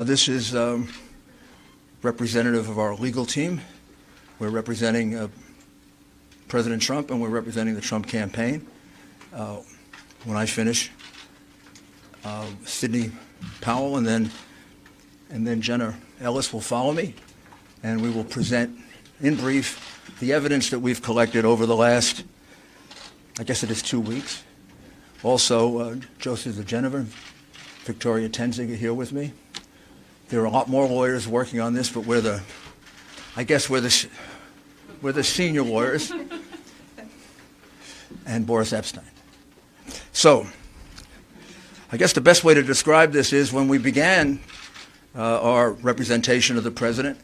This is representative of our legal team. We're representing President Trump, and we're representing the Trump campaign. When I finish, Sidney, Powell, and then Jenna, Ellis will follow me, and we will present, in brief, the evidence that we've collected over the last, I guess it is 2 weeks. Also, Joseph of Jenna, Victoria Tenzing are here with me. There are a lot more lawyers working on this, but we're the senior lawyers, and Boris Epstein. So, I guess the best way to describe this is when we began our representation of the president,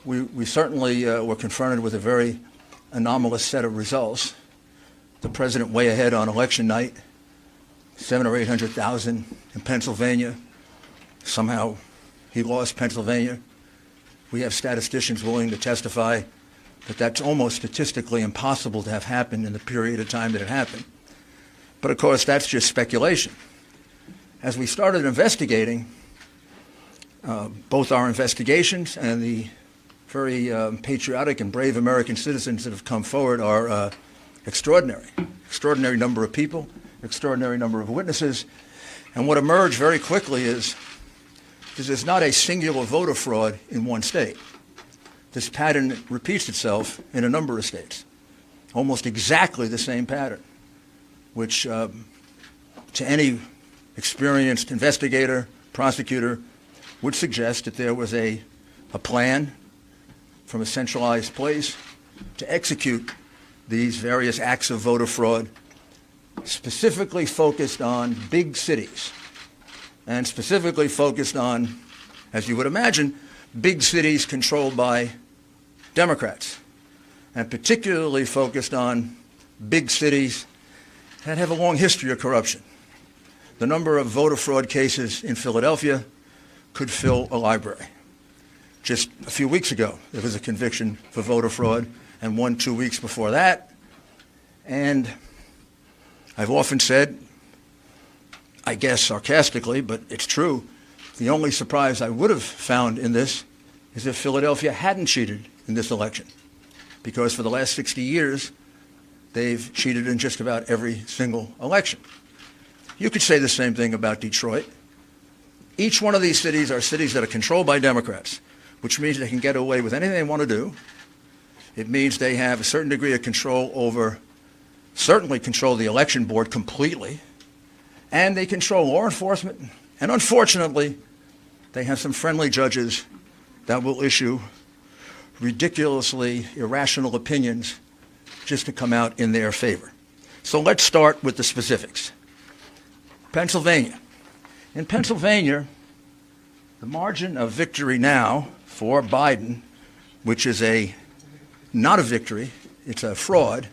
we certainly were confronted with a very anomalous set of results. The president way ahead on election night, 700,000 or 800,000 in Pennsylvania. Somehow he lost Pennsylvania. We have statisticians willing to testify that that's almost statistically impossible to have happened in the period of time that it happened. But of course, that's just speculation. As we started investigating, both our investigations and the very patriotic and brave American citizens that have come forward are extraordinary. Extraordinary number of people, extraordinary number of witnesses. And what emerged very quickly is there's not a singular voter fraud in one state. This pattern repeats itself in a number of states, almost exactly the same pattern, which to any experienced investigator, prosecutor, would suggest that there was a plan from a centralized place to execute these various acts of voter fraud, specifically focused on big cities, and specifically focused on, as you would imagine, big cities controlled by Democrats, and particularly focused on big cities that have a long history of corruption. The number of voter fraud cases in Philadelphia could fill a library. Just a few weeks ago, there was a conviction for voter fraud, and one 2 weeks before that. And I've often said, I guess sarcastically, but it's true, the only surprise I would have found in this is if Philadelphia hadn't cheated in this election. Because for the last 60 years, they've cheated in just about every single election. You could say the same thing about Detroit. Each one of these cities are cities that are controlled by Democrats, which means they can get away with anything they want to do. It means they have a certain degree of control over, certainly control the election board completely, and they control law enforcement, and unfortunately, they have some friendly judges that will issue ridiculously irrational opinions just to come out in their favor. So let's start with the specifics. Pennsylvania. In Pennsylvania, the margin of victory now for Biden, which is not a victory, it's a fraud,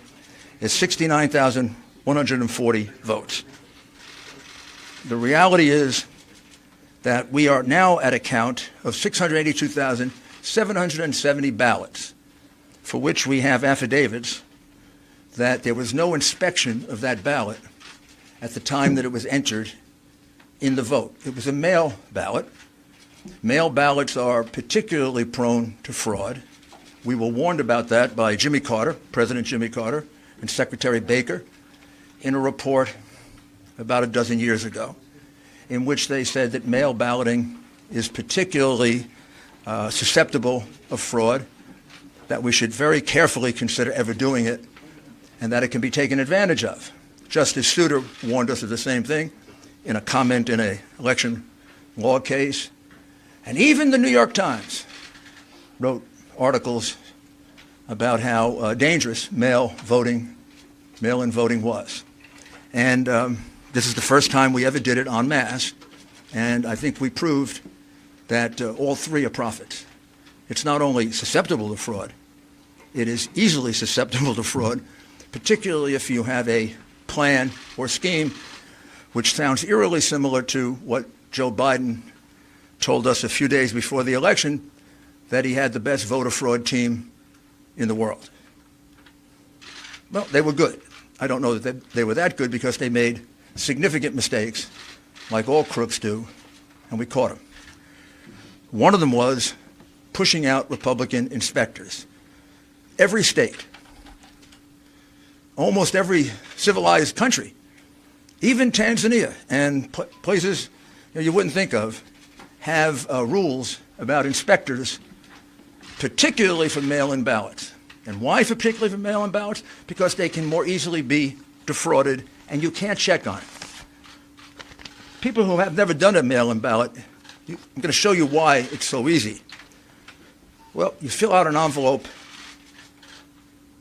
is 69,140 votes. The reality is that we are now at a count of 682,770 ballots, for which we have affidavits that there was no inspection of that ballot at the time that it was entered in the vote. It was a mail ballot. Mail ballots are particularly prone to fraud. We were warned about that by Jimmy Carter, President Jimmy Carter, and Secretary Baker in a report about a dozen years ago, in which they said that mail balloting is particularly susceptible of fraud, that we should very carefully consider ever doing it, and that it can be taken advantage of. Justice Souter warned us of the same thing in a comment in an election law case. And even the New York Times wrote articles about how dangerous mail-in voting was. And this is the first time we ever did it en masse, and I think we proved that all three are prophets. It's not only susceptible to fraud, it is easily susceptible to fraud, particularly if you have a plan or scheme which sounds eerily similar to what Joe Biden told us a few days before the election, that he had the best voter fraud team in the world. Well, they were good. I don't know that they were that good because they made significant mistakes, like all crooks do, and we caught them. One of them was pushing out Republican inspectors. Every state, almost every civilized country, even Tanzania and places you wouldn't think of, have rules about inspectors, particularly for mail-in ballots. And why particularly for mail-in ballots? Because they can more easily be defrauded, and you can't check on it. People who have never done a mail-in ballot, I'm going to show you why it's so easy. Well, you fill out an envelope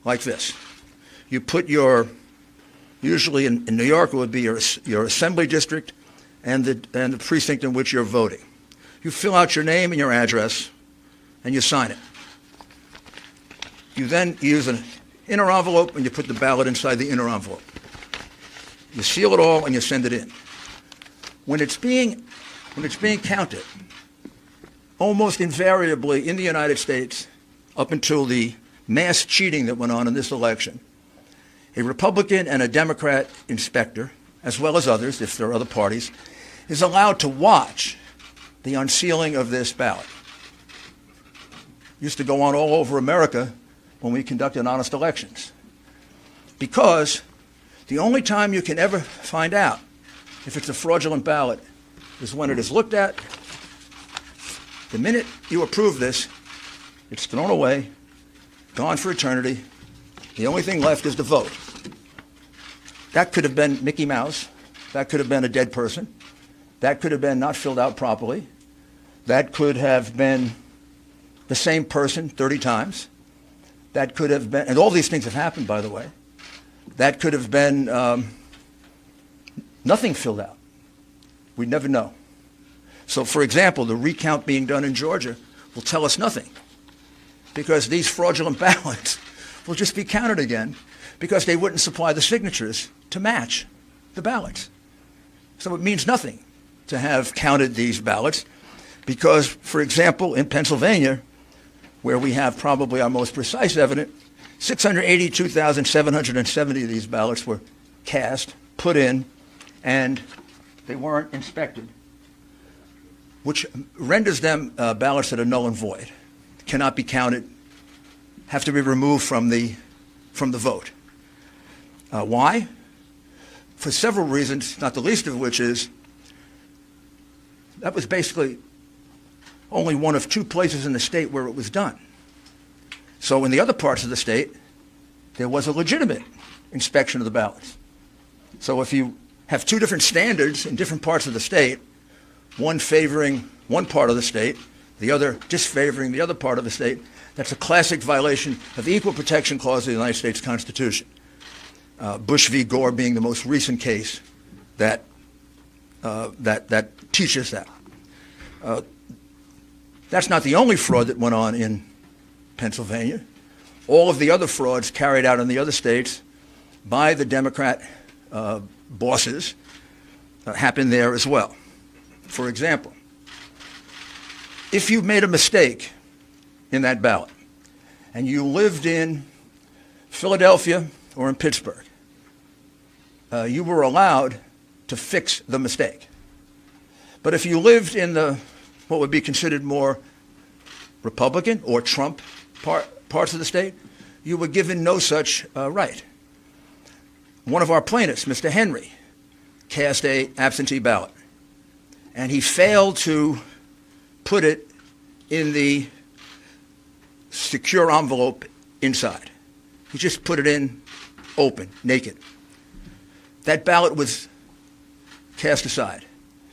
like this. You put your, usually in New York it would be your assembly district and the precinct in which you're voting. You fill out your name and your address, and you sign it. You then use an inner envelope, and you put the ballot inside the inner envelope. You seal it all, and you send it in. When it's being counted, almost invariably in the United States, up until the mass cheating that went on in this election, a Republican and a Democrat inspector, as well as others, if there are other parties, is allowed to watch the unsealing of this ballot. Used to go on all over America when we conducted honest elections. Because the only time you can ever find out if it's a fraudulent ballot is when it is looked at. The minute you approve this, it's thrown away, gone for eternity. The only thing left is the vote. That could have been Mickey Mouse. That could have been a dead person. That could have been not filled out properly. That could have been the same person 30 times. That could have been, and all these things have happened, by the way. That could have been nothing filled out. We'd never know. So, for example, the recount being done in Georgia will tell us nothing, because these fraudulent ballots will just be counted again because they wouldn't supply the signatures to match the ballots. So it means nothing to have counted these ballots because, for example, in Pennsylvania, where we have probably our most precise evidence, 682,770 of these ballots were cast, put in, and they weren't inspected, which renders them ballots that are null and void, cannot be counted, have to be removed from the vote. Why? For several reasons, not the least of which is that was basically only one of two places in the state where it was done. So in the other parts of the state, there was a legitimate inspection of the ballots. So if you have two different standards in different parts of the state, one favoring one part of the state, the other disfavoring the other part of the state, that's a classic violation of the Equal Protection Clause of the United States Constitution. Bush v. Gore being the most recent case that teaches that. That's not the only fraud that went on in Pennsylvania. All of the other frauds carried out in the other states by the Democrat bosses happened there as well. For example, if you made a mistake in that ballot and you lived in Philadelphia or in Pittsburgh, you were allowed to fix the mistake. But if you lived in what would be considered more Republican or Trump parts of the state, you were given no such right. One of our plaintiffs, Mr. Henry, cast an absentee ballot, and he failed to put it in the secure envelope inside. He just put it in open, naked. That ballot was cast aside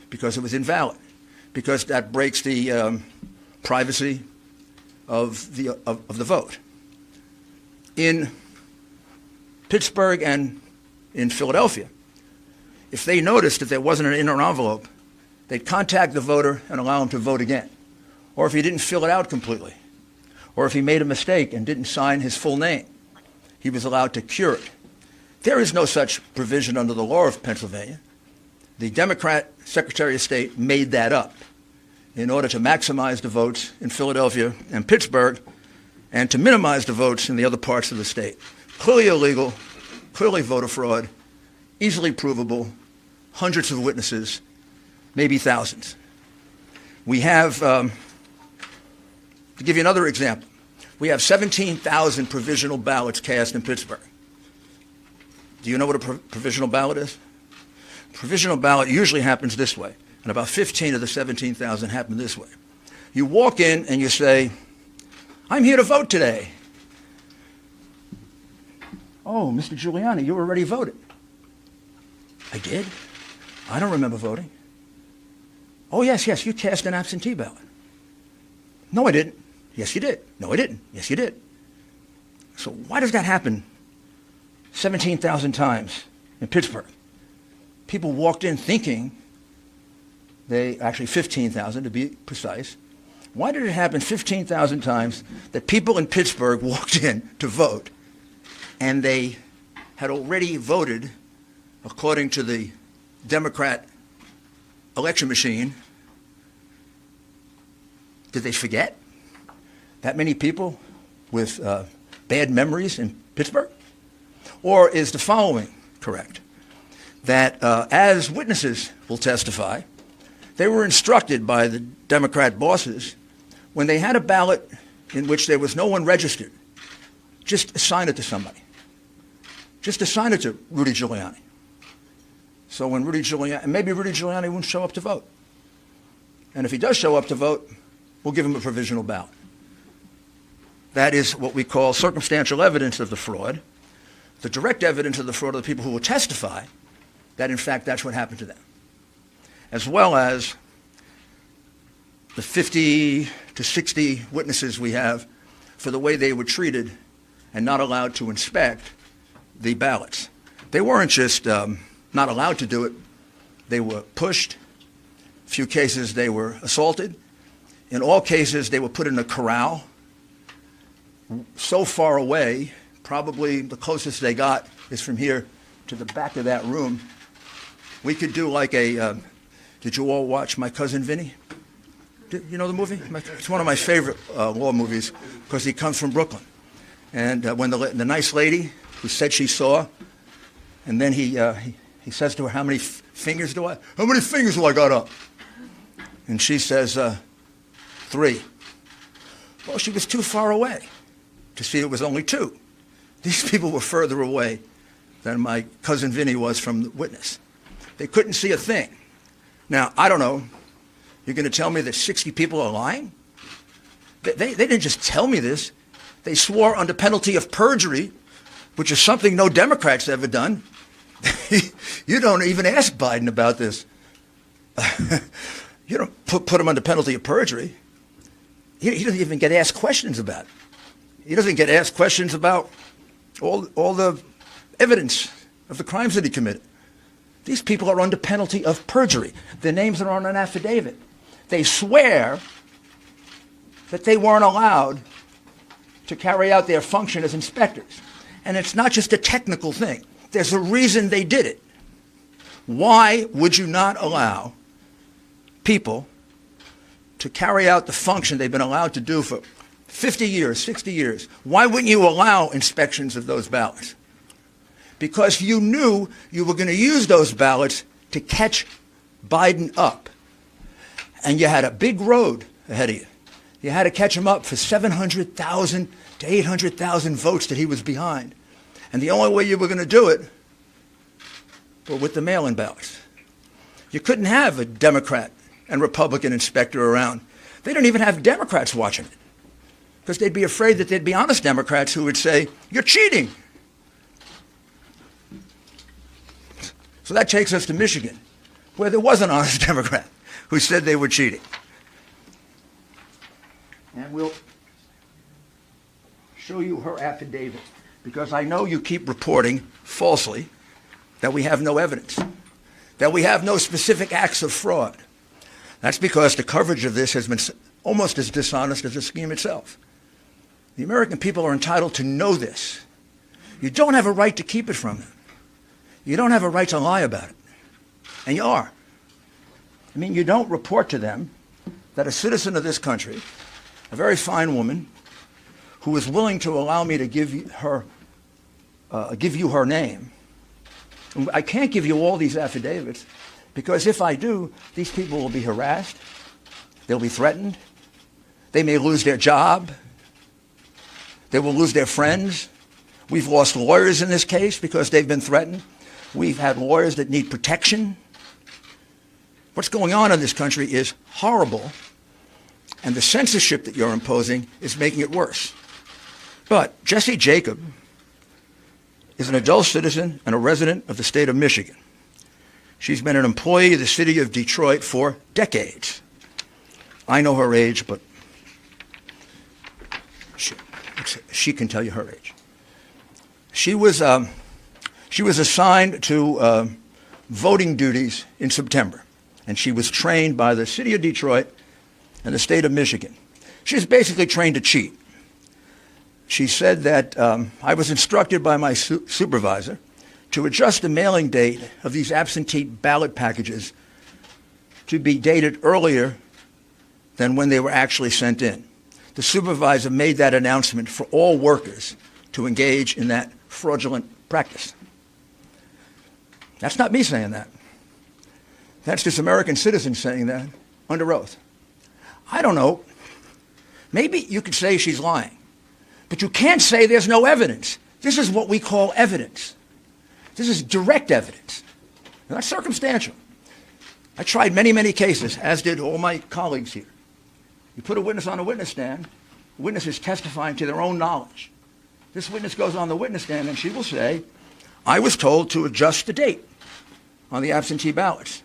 because it was invalid, because that breaks the privacy of the vote. In Pittsburgh and in Philadelphia, if they noticed that there wasn't an inner envelope, they'd contact the voter and allow him to vote again. Or if he didn't fill it out completely, or if he made a mistake and didn't sign his full name, he was allowed to cure it. There is no such provision under the law of Pennsylvania. The Democrat Secretary of State made that up in order to maximize the votes in Philadelphia and Pittsburgh and to minimize the votes in the other parts of the state. Clearly illegal, clearly voter fraud, easily provable, hundreds of witnesses, maybe thousands. We have To give you another example, we have 17,000 provisional ballots cast in Pittsburgh. Do you know what a provisional ballot is? Provisional ballot usually happens this way, and about 15 of the 17,000 happen this way. You walk in and you say, I'm here to vote today. Oh, Mr. Giuliani, you already voted. I did? I don't remember voting. Oh, yes, you cast an absentee ballot. No, I didn't. Yes, you did. No, I didn't. Yes, you did. So why does that happen 17,000 times in Pittsburgh? People walked in thinking actually 15,000 to be precise. Why did it happen 15,000 times that people in Pittsburgh walked in to vote and they had already voted according to the Democrat election machine? Did they forget? That many people with bad memories in Pittsburgh? Or is the following correct? That as witnesses will testify, they were instructed by the Democrat bosses when they had a ballot in which there was no one registered, just assign it to somebody. Just assign it to Rudy Giuliani. So when maybe Rudy Giuliani won't show up to vote. And if he does show up to vote, we'll give him a provisional ballot. That is what we call circumstantial evidence of the fraud. The direct evidence of the fraud are the people who will testify that, in fact, that's what happened to them, as well as the 50 to 60 witnesses we have for the way they were treated and not allowed to inspect the ballots. They weren't just not allowed to do it. They were pushed. A few cases they were assaulted. In all cases, they were put in a corral so far away, probably the closest they got is from here to the back of that room. We could do like did you all watch My Cousin Vinny? You know the movie? It's one of my favorite law movies because he comes from Brooklyn. And when the nice lady who said she saw, and then he says to her, how many fingers do I got up? And she says, 3. Well, she was too far away to see it was only 2. These people were further away than my cousin Vinny was from the witness. They couldn't see a thing. Now, I don't know. You're going to tell me that 60 people are lying? They didn't just tell me this. They swore under penalty of perjury, which is something no Democrat's ever done. You don't even ask Biden about this. You don't put him under penalty of perjury. He doesn't even get asked questions about it. He doesn't get asked questions about all the evidence of the crimes that he committed. These people are under penalty of perjury. Their names are on an affidavit. They swear that they weren't allowed to carry out their function as inspectors. And it's not just a technical thing. There's a reason they did it. Why would you not allow people to carry out the function they've been allowed to do for 50 years, 60 years? Why wouldn't you allow inspections of those ballots? Because you knew you were going to use those ballots to catch Biden up. And you had a big road ahead of you. You had to catch him up for 700,000 to 800,000 votes that he was behind. And the only way you were going to do it was with the mail-in ballots. You couldn't have a Democrat and Republican inspector around. They don't even have Democrats watching it because they'd be afraid that there'd be honest Democrats who would say, you're cheating. So that takes us to Michigan, where there was an honest Democrat who said they were cheating. And we'll show you her affidavit, because I know you keep reporting falsely that we have no evidence, that we have no specific acts of fraud. That's because the coverage of this has been almost as dishonest as the scheme itself. The American people are entitled to know this. You don't have a right to keep it from them. You don't have a right to lie about it. And you are. I mean, you don't report to them that a citizen of this country, a very fine woman, who is willing to allow me to give you her name. I can't give you all these affidavits because if I do, these people will be harassed, they'll be threatened, They may lose their job. They will lose their friends. We've lost lawyers in this case because they've been threatened. We've had lawyers that need protection. What's going on in this country is horrible, and the censorship that you're imposing is making it worse. But Jessie Jacob is an adult citizen and a resident of the state of Michigan. She's been an employee of the city of Detroit for decades. I know her age, but she can tell you her age. She was assigned to voting duties in September, and she was trained by the city of Detroit and the state of Michigan. She was basically trained to cheat. She said that I was instructed by my supervisor to adjust the mailing date of these absentee ballot packages to be dated earlier than when they were actually sent in. The supervisor made that announcement for all workers to engage in that fraudulent practice. That's not me saying that. That's this American citizen saying that under oath. I don't know. Maybe you could say she's lying, but you can't say there's no evidence. This is what we call evidence. This is direct evidence, not circumstantial. I tried many, many cases, as did all my colleagues here. You put a witness on a witness stand, the witness is testifying to their own knowledge. This witness goes on the witness stand and she will say, I was told to adjust the date on the absentee ballots.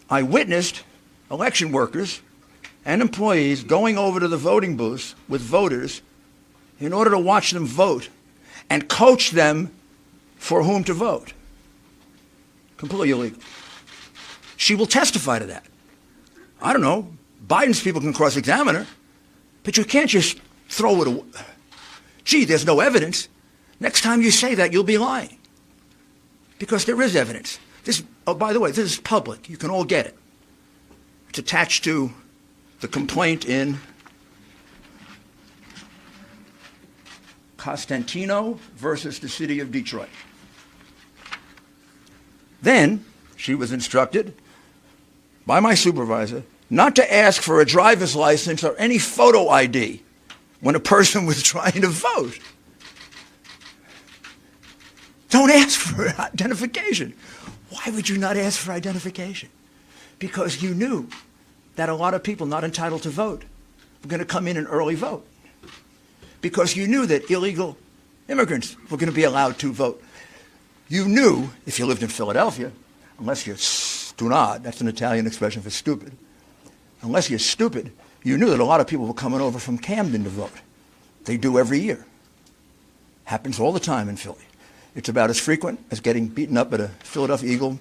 I witnessed election workers and employees going over to the voting booths with voters in order to watch them vote and coach them for whom to vote. Completely illegal. She will testify to that. I don't know. Biden's people can cross-examine her, but you can't just throw it away. Gee, there's no evidence. Next time you say that, you'll be lying. Because there is evidence. This, oh, by the way, this is public. You can all get it. It's attached to the complaint in Costantino versus the city of Detroit. Then she was instructed by my supervisor not to ask for a driver's license or any photo ID when a person was trying to vote. Don't ask for identification. Why would you not ask for identification? Because you knew that a lot of people not entitled to vote were going to come in and early vote. Because you knew that illegal immigrants were going to be allowed to vote. You knew, if you lived in Philadelphia, unless you're stunad, that's an Italian expression for stupid, unless you're stupid, you knew that a lot of people were coming over from Camden to vote. They do every year. Happens all the time in Philly. It's about as frequent as getting beaten up at a Philadelphia Eagle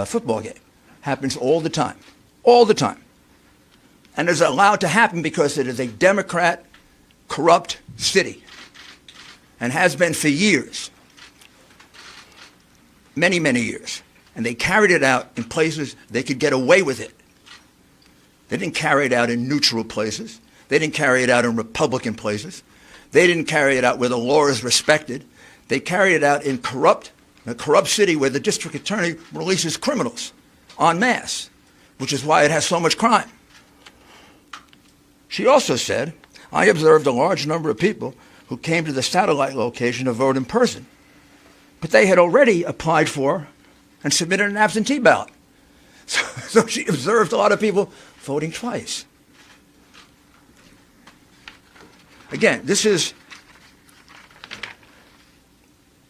football game. Happens all the time. All the time. And it's allowed to happen because it is a Democrat, corrupt city. And has been for years. Many, many years. And they carried it out in places they could get away with it. They didn't carry it out in neutral places. They didn't carry it out in Republican places. They didn't carry it out where the law is respected. They carried it out in a corrupt city where the district attorney releases criminals en masse, which is why it has so much crime. She also said, I observed a large number of people who came to the satellite location to vote in person, but they had already applied for and submitted an absentee ballot. So she observed a lot of people voting twice. Again, this is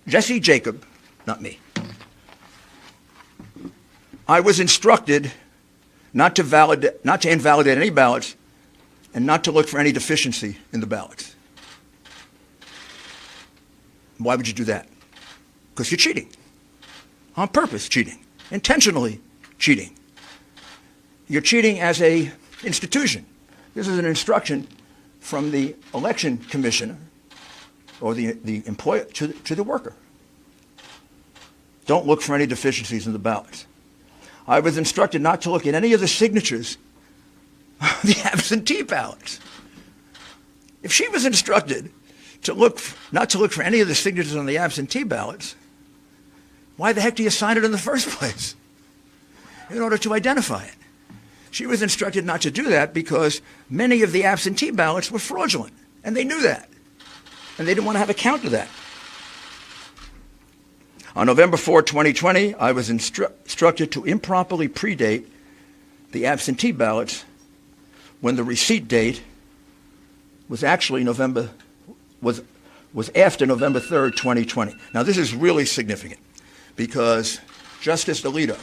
Jessie Jacob, not me. I was instructed not to invalidate any ballots and not to look for any deficiency in the ballots. Why would you do that? Because you're cheating. On purpose cheating. Intentionally cheating. You're cheating as an institution. This is an instruction from the election commissioner or the employer to the worker. Don't look for any deficiencies in the ballots. I was instructed not to look at any of the signatures on the absentee ballots. If she was instructed not to look for any of the signatures on the absentee ballots, why the heck do you sign it in the first place? In order to identify it. She was instructed not to do that because many of the absentee ballots were fraudulent, and they knew that, and they didn't want to have a count of that. On November 4, 2020, I was instructed to improperly predate the absentee ballots when the receipt date was actually was after November 3rd, 2020. Now, this is really significant because Justice Alito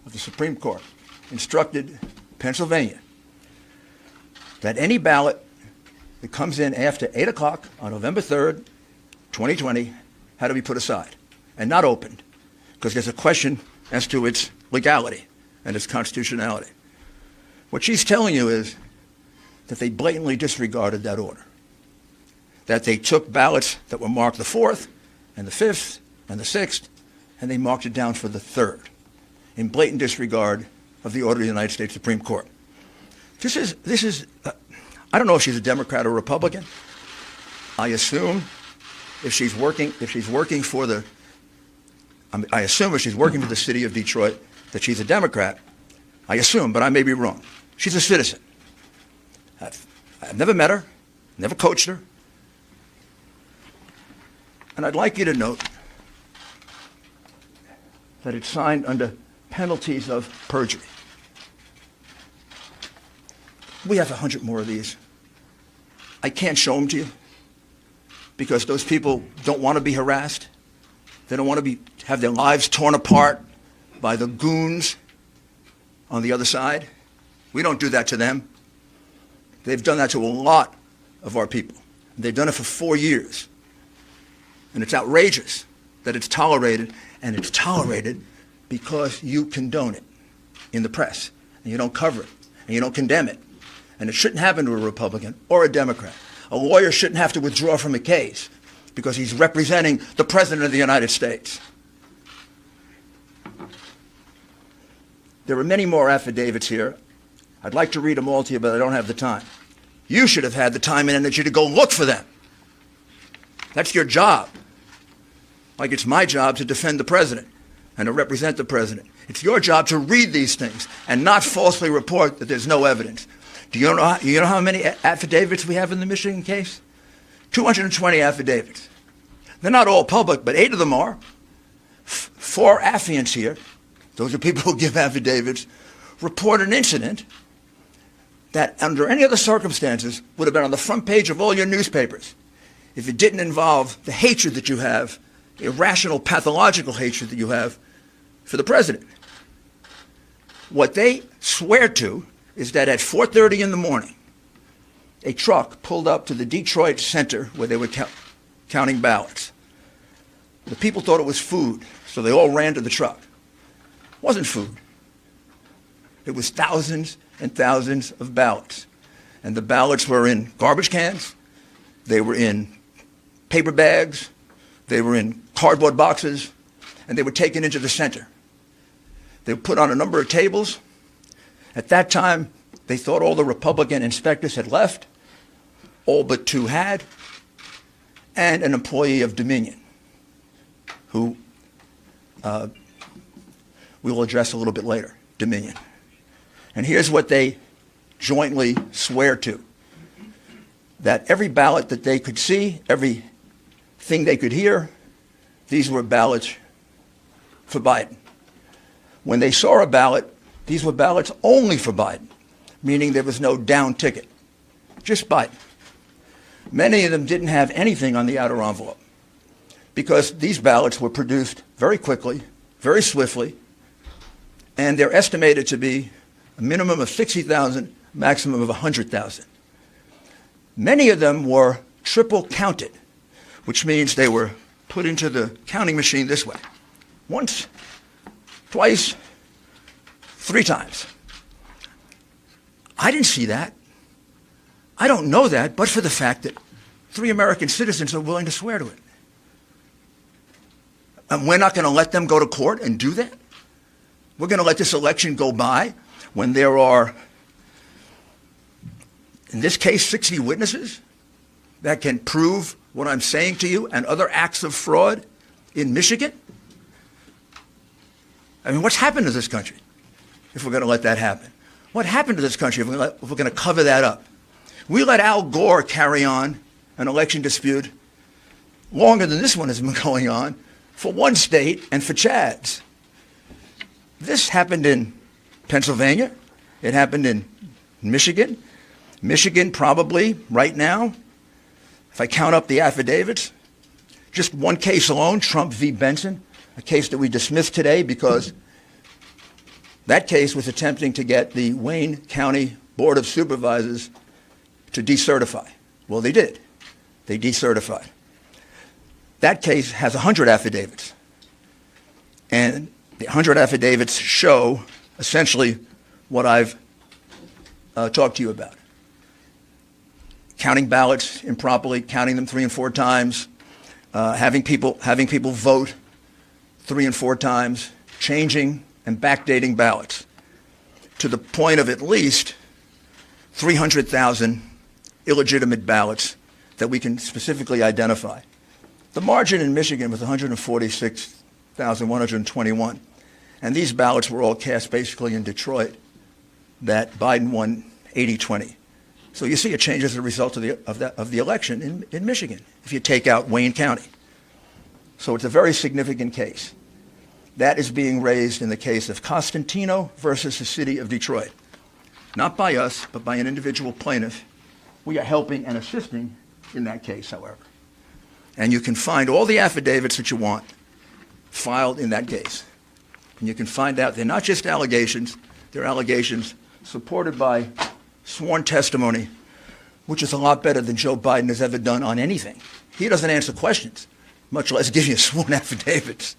of the Supreme Court instructed Pennsylvania that any ballot that comes in after 8 o'clock on November 3rd, 2020, had to be put aside and not opened because there's a question as to its legality and its constitutionality. What she's telling you is that they blatantly disregarded that order, that they took ballots that were marked the 4th and the 5th and the 6th, and they marked it down for the 3rd in blatant disregard of the order of the United States Supreme Court. This is I don't know if she's a Democrat or Republican. I assume if she's working for the city of Detroit that she's a Democrat. I assume, but I may be wrong. She's a citizen. I've never met her, never coached her. And I'd like you to note that it's signed under penalties of perjury. We have 100 more of these. I can't show them to you because those people don't want to be harassed. They don't want to have their lives torn apart by the goons on the other side. We don't do that to them. They've done that to a lot of our people. They've done it for 4 years. And it's outrageous that it's tolerated, and it's tolerated because you condone it in the press, and you don't cover it, and you don't condemn it. And it shouldn't happen to a Republican or a Democrat. A lawyer shouldn't have to withdraw from a case because he's representing the President of the United States. There are many more affidavits here. I'd like to read them all to you, but I don't have the time. You should have had the time and energy to go look for them. That's your job. Like it's my job to defend the President and to represent the President. It's your job to read these things and not falsely report that there's no evidence. Do you know how many affidavits we have in the Michigan case? 220 affidavits. They're not all public, but 8 of them are. 4 affiants here, those are people who give affidavits, report an incident that under any other circumstances would have been on the front page of all your newspapers if it didn't involve the hatred that you have, irrational, pathological hatred that you have for the President. What they swear to is that at 4:30 in the morning, a truck pulled up to the Detroit center where they were counting ballots. The people thought it was food, so they all ran to the truck. It wasn't food. It was thousands and thousands of ballots. And the ballots were in garbage cans, they were in paper bags, they were in cardboard boxes, and they were taken into the center. They were put on a number of tables. At that time, they thought all the Republican inspectors had left, all but 2 had, and an employee of Dominion, who we will address a little bit later, Dominion. And here's what they jointly swear to, that every ballot that they could see, everything they could hear, these were ballots for Biden. When they saw a ballot, these were ballots only for Biden, meaning there was no down ticket, just Biden. Many of them didn't have anything on the outer envelope because these ballots were produced very quickly, very swiftly, and they're estimated to be a minimum of 60,000, maximum of 100,000. Many of them were triple counted, which means they were put into the counting machine this way. Once, twice, 3 times. I didn't see that. I don't know that, but for the fact that 3 American citizens are willing to swear to it. And we're not going to let them go to court and do that? We're going to let this election go by when there are, in this case, 60 witnesses that can prove what I'm saying to you and other acts of fraud in Michigan? I mean, what's happened to this country if we're going to let that happen? What happened to this country if we're going to cover that up? We let Al Gore carry on an election dispute longer than this one has been going on for one state and for Chads. This happened in Pennsylvania. It happened in Michigan. Michigan probably right now, if I count up the affidavits, just one case alone, Trump v. Benson, a case that we dismissed today because that case was attempting to get the Wayne County Board of Supervisors to decertify. Well, they did. They decertified. That case has 100 affidavits. And the 100 affidavits show essentially what I've talked to you about. Counting ballots improperly, counting them 3 and 4 times, having people vote 3 and 4 times, changing and backdating ballots to the point of at least 300,000 illegitimate ballots that we can specifically identify. The margin in Michigan was 146,121, and these ballots were all cast basically in Detroit that Biden won 80-20. So you see a change as a result of the election in Michigan, if you take out Wayne County. So it's a very significant case. That is being raised in the case of Costantino versus the city of Detroit. Not by us, but by an individual plaintiff. We are helping and assisting in that case, however. And you can find all the affidavits that you want filed in that case. And you can find out they're not just allegations, they're allegations supported by sworn testimony, which is a lot better than Joe Biden has ever done on anything. He doesn't answer questions, much less give you sworn affidavits.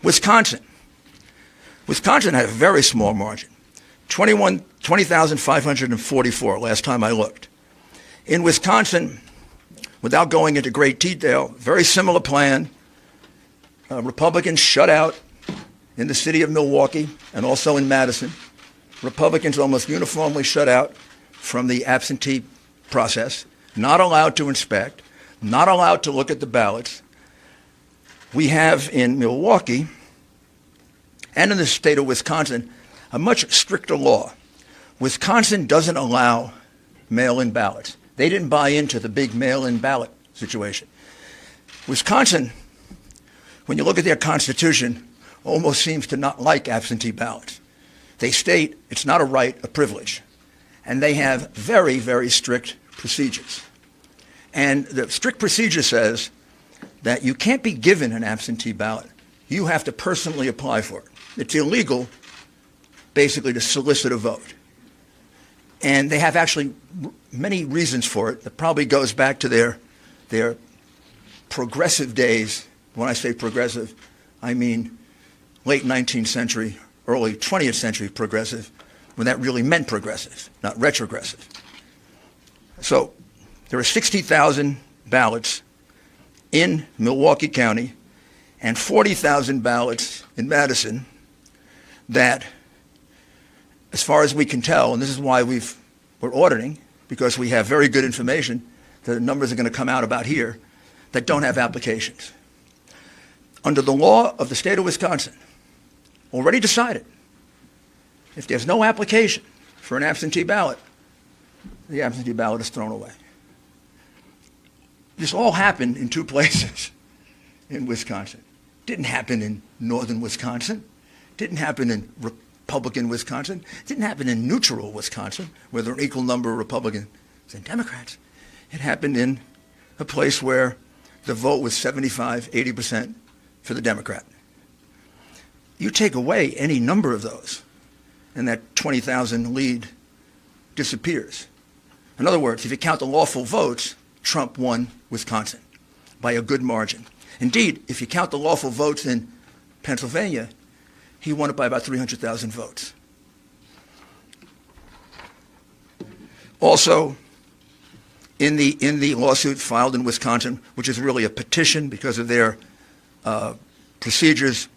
Wisconsin. Wisconsin had a very small margin, 20,544 last time I looked. In Wisconsin, without going into great detail, very similar plan. Republicans shut out in the city of Milwaukee and also in Madison. Republicans almost uniformly shut out from the absentee process, not allowed to inspect, not allowed to look at the ballots. We have in Milwaukee and in the state of Wisconsin a much stricter law. Wisconsin doesn't allow mail-in ballots. They didn't buy into the big mail-in ballot situation. Wisconsin, when you look at their constitution, almost seems to not like absentee ballots. They state it's not a right, a privilege. And they have very, very strict procedures. And the strict procedure says that you can't be given an absentee ballot. You have to personally apply for it. It's illegal, basically, to solicit a vote. And they have actually many reasons for it. That probably goes back to their progressive days. When I say progressive, I mean late 19th century, early 20th century progressive, when that really meant progressive, not retrogressive. So there are 60,000 ballots in Milwaukee County and 40,000 ballots in Madison that, as far as we can tell, and this is why we're auditing, because we have very good information, the numbers are going to come out about here, that don't have applications. Under the law of the state of Wisconsin, already decided, if there's no application for an absentee ballot, the absentee ballot is thrown away. This all happened in 2 places in Wisconsin. Didn't happen in northern Wisconsin. Didn't happen in Republican Wisconsin. Didn't happen in neutral Wisconsin, where there are an equal number of Republicans and Democrats. It happened in a place where the vote was 75, 80% for the Democrat. You take away any number of those, and that 20,000 lead disappears. In other words, if you count the lawful votes, Trump won Wisconsin by a good margin. Indeed, if you count the lawful votes in Pennsylvania, he won it by about 300,000 votes. Also, in the lawsuit filed in Wisconsin, which is really a petition because of their procedures,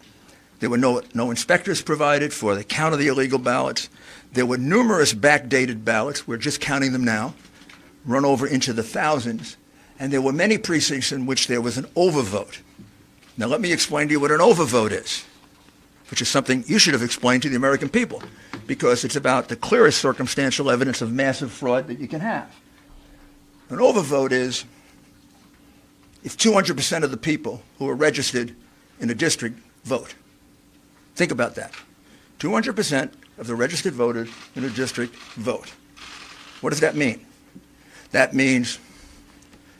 there were no inspectors provided for the count of the illegal ballots. There were numerous backdated ballots. We're just counting them now, run over into the thousands. And there were many precincts in which there was an overvote. Now let me explain to you what an overvote is, which is something you should have explained to the American people. because it's about the clearest circumstantial evidence of massive fraud that you can have. An overvote is if 200% of the people who are registered in a district vote. Think about that. 200% of the registered voters in a district vote. What does that mean? That means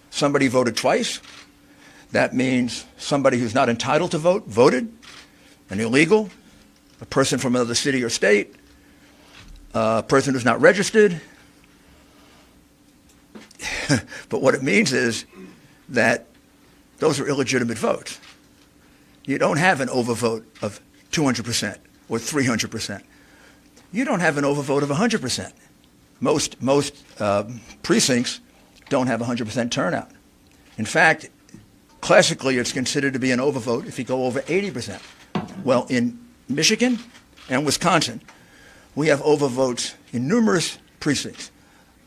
somebody voted twice. That means somebody who's not entitled to vote voted, an illegal, a person from another city or state, a person who's not registered. But what it means is that those are illegitimate votes. You don't have an overvote of 200% or 300%. You don't have an overvote of 100%. Most precincts don't have 100% turnout. In fact, classically, it's considered to be an overvote if you go over 80%. Well, in Michigan and Wisconsin, we have overvotes in numerous precincts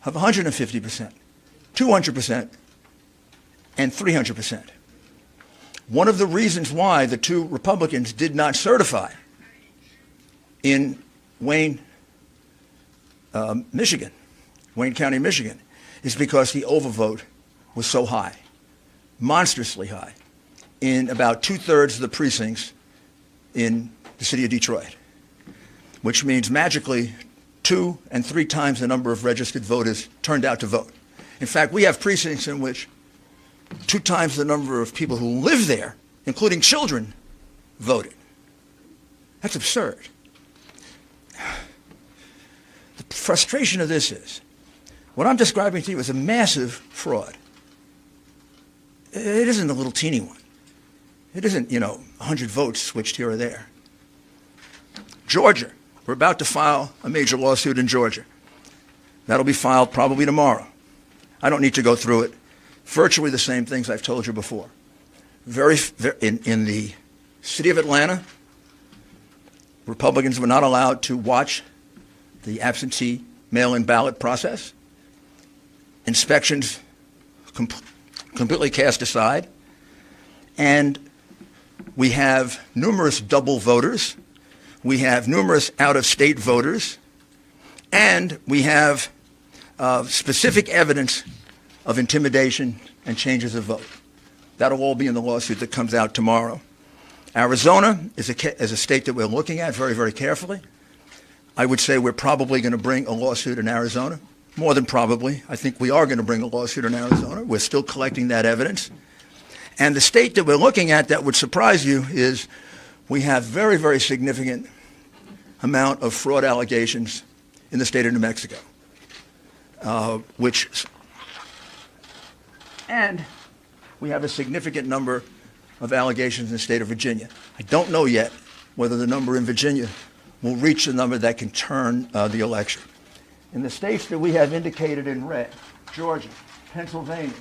of 150%, 200%, and 300%. One of the reasons why the two Republicans did not certify in Wayne, Michigan, Wayne County, Michigan, is because the overvote was so high, monstrously high, in about 2/3 of the precincts in the city of Detroit, which means magically 2 and 3 times the number of registered voters turned out to vote. In fact, we have precincts in which 2 times the number of people who live there, including children, voted. That's absurd. The frustration of this is, what I'm describing to you is a massive fraud. It isn't a little teeny one. It isn't, 100 votes switched here or there. Georgia, we're about to file a major lawsuit in Georgia. That'll be filed probably tomorrow. I don't need to go through it. Virtually the same things I've told you before. In the city of Atlanta, Republicans were not allowed to watch the absentee mail-in ballot process. Inspections completely cast aside. And we have numerous double voters. We have numerous out-of-state voters. And we have specific evidence of intimidation and changes of vote. That'll all be in the lawsuit that comes out tomorrow. Arizona is a state that we're looking at very, very carefully. I would say we're probably going to bring a lawsuit in Arizona. More than probably. I think we are going to bring a lawsuit in Arizona. We're still collecting that evidence. And the state that we're looking at that would surprise you is we have very, very significant amount of fraud allegations in the state of New Mexico, and we have a significant number of allegations in the state of Virginia. I don't know yet whether the number in Virginia will reach the number that can turn the election. In the states that we have indicated in red, Georgia, Pennsylvania,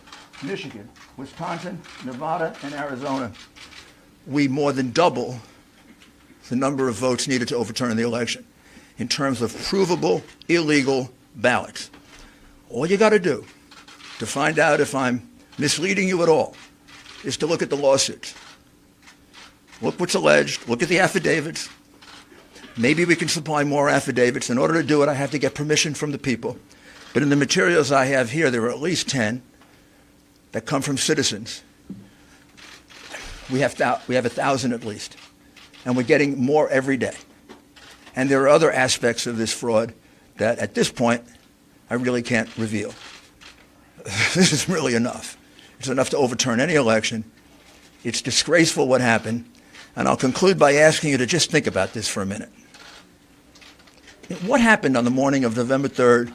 Michigan, Wisconsin, Nevada, and Arizona, we more than double the number of votes needed to overturn the election in terms of provable illegal ballots. All you got to do to find out if I'm misleading you at all is to look at the lawsuits. Look what's alleged. Look at the affidavits. Maybe we can supply more affidavits. In order to do it, I have to get permission from the people. But in the materials I have here, there are at least 10 that come from citizens. We have 1,000 at least. And we're getting more every day. And there are other aspects of this fraud that at this point I really can't reveal. This is really enough. It's enough to overturn any election. It's disgraceful what happened. And I'll conclude by asking you to just think about this for a minute. What happened on the morning of November 3rd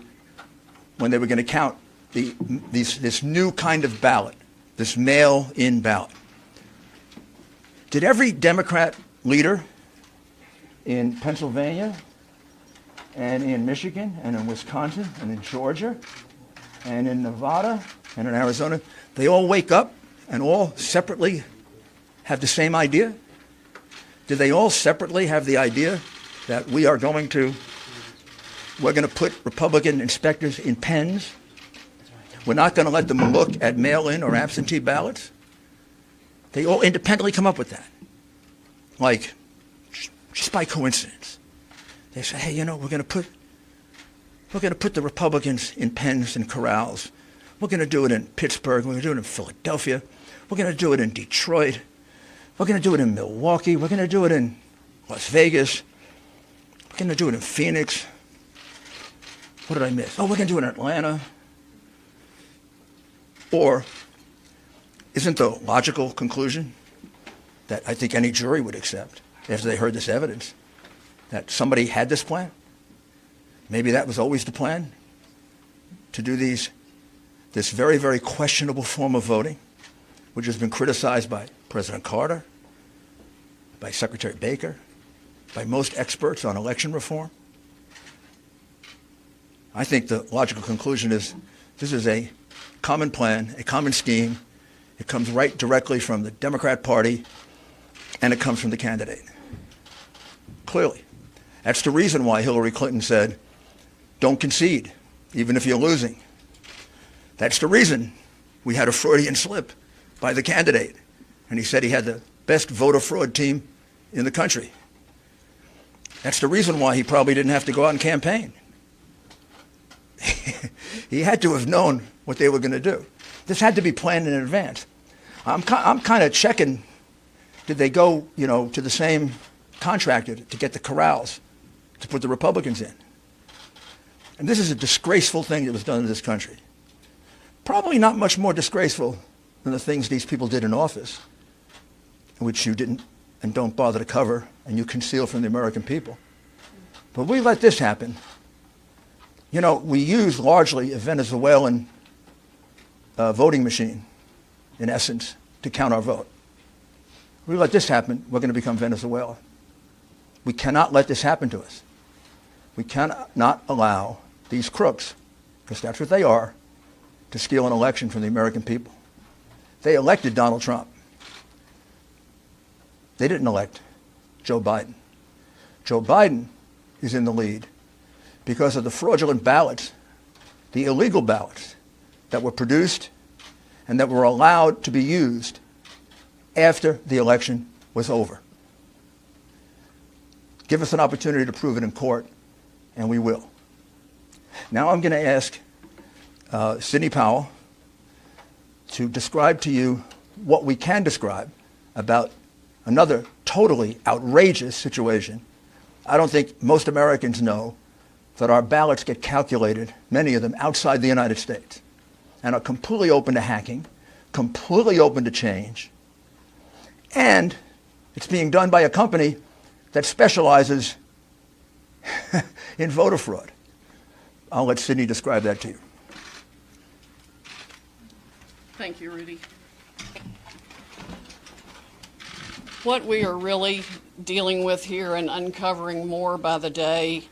when they were going to count this new kind of ballot, this mail-in ballot? Did every Democrat leader in Pennsylvania and in Michigan and in Wisconsin and in Georgia and in Nevada and in Arizona, they all wake up and all separately have the same idea? Did they all separately have the idea that we're going to put Republican inspectors in pens? We're not going to let them look at mail-in or absentee ballots? They all independently come up with that, like just by coincidence. They say, hey, we're going to put the Republicans in pens and corrals. We're going to do it in Pittsburgh. We're going to do it in Philadelphia. We're going to do it in Detroit. We're going to do it in Milwaukee. We're going to do it in Las Vegas. We're going to do it in Phoenix. What did I miss? Oh, we're going to do it in Atlanta. Or isn't the logical conclusion that I think any jury would accept after they heard this evidence that somebody had this plan? Maybe that was always the plan, to do this very, very questionable form of voting, which has been criticized by President Carter, by Secretary Baker, by most experts on election reform. I think the logical conclusion is this is a common plan, a common scheme. It comes right directly from the Democrat Party, and it comes from the candidate. Clearly. That's the reason why Hillary Clinton said, don't concede, even if you're losing. That's the reason we had a Freudian slip by the candidate. And he said he had the best voter fraud team in the country. That's the reason why he probably didn't have to go out and campaign. He had to have known what they were going to do. This had to be planned in advance. I'm kind of checking, did they go, to the same contractor to get the corrals to put the Republicans in? And this is a disgraceful thing that was done in this country. Probably not much more disgraceful than the things these people did in office, which you didn't and don't bother to cover and you conceal from the American people. But we let this happen. We use largely a Venezuelan voting machine, in essence, to count our vote. We let this happen, we're going to become Venezuela. We cannot let this happen to us. We cannot allow these crooks, because that's what they are, to steal an election from the American people. They elected Donald Trump. They didn't elect Joe Biden. Joe Biden is in the lead because of the fraudulent ballots, the illegal ballots that were produced and that were allowed to be used after the election was over. Give us an opportunity to prove it in court, and we will. Now I'm going to ask Sidney Powell to describe to you what we can describe about another totally outrageous situation. I don't think most Americans know that our ballots get calculated, many of them outside the United States, and are completely open to hacking, completely open to change, and it's being done by a company that specializes in voter fraud. I'll let Sidney describe that to you. Thank you, Rudy. What we are really dealing with here and uncovering more by the day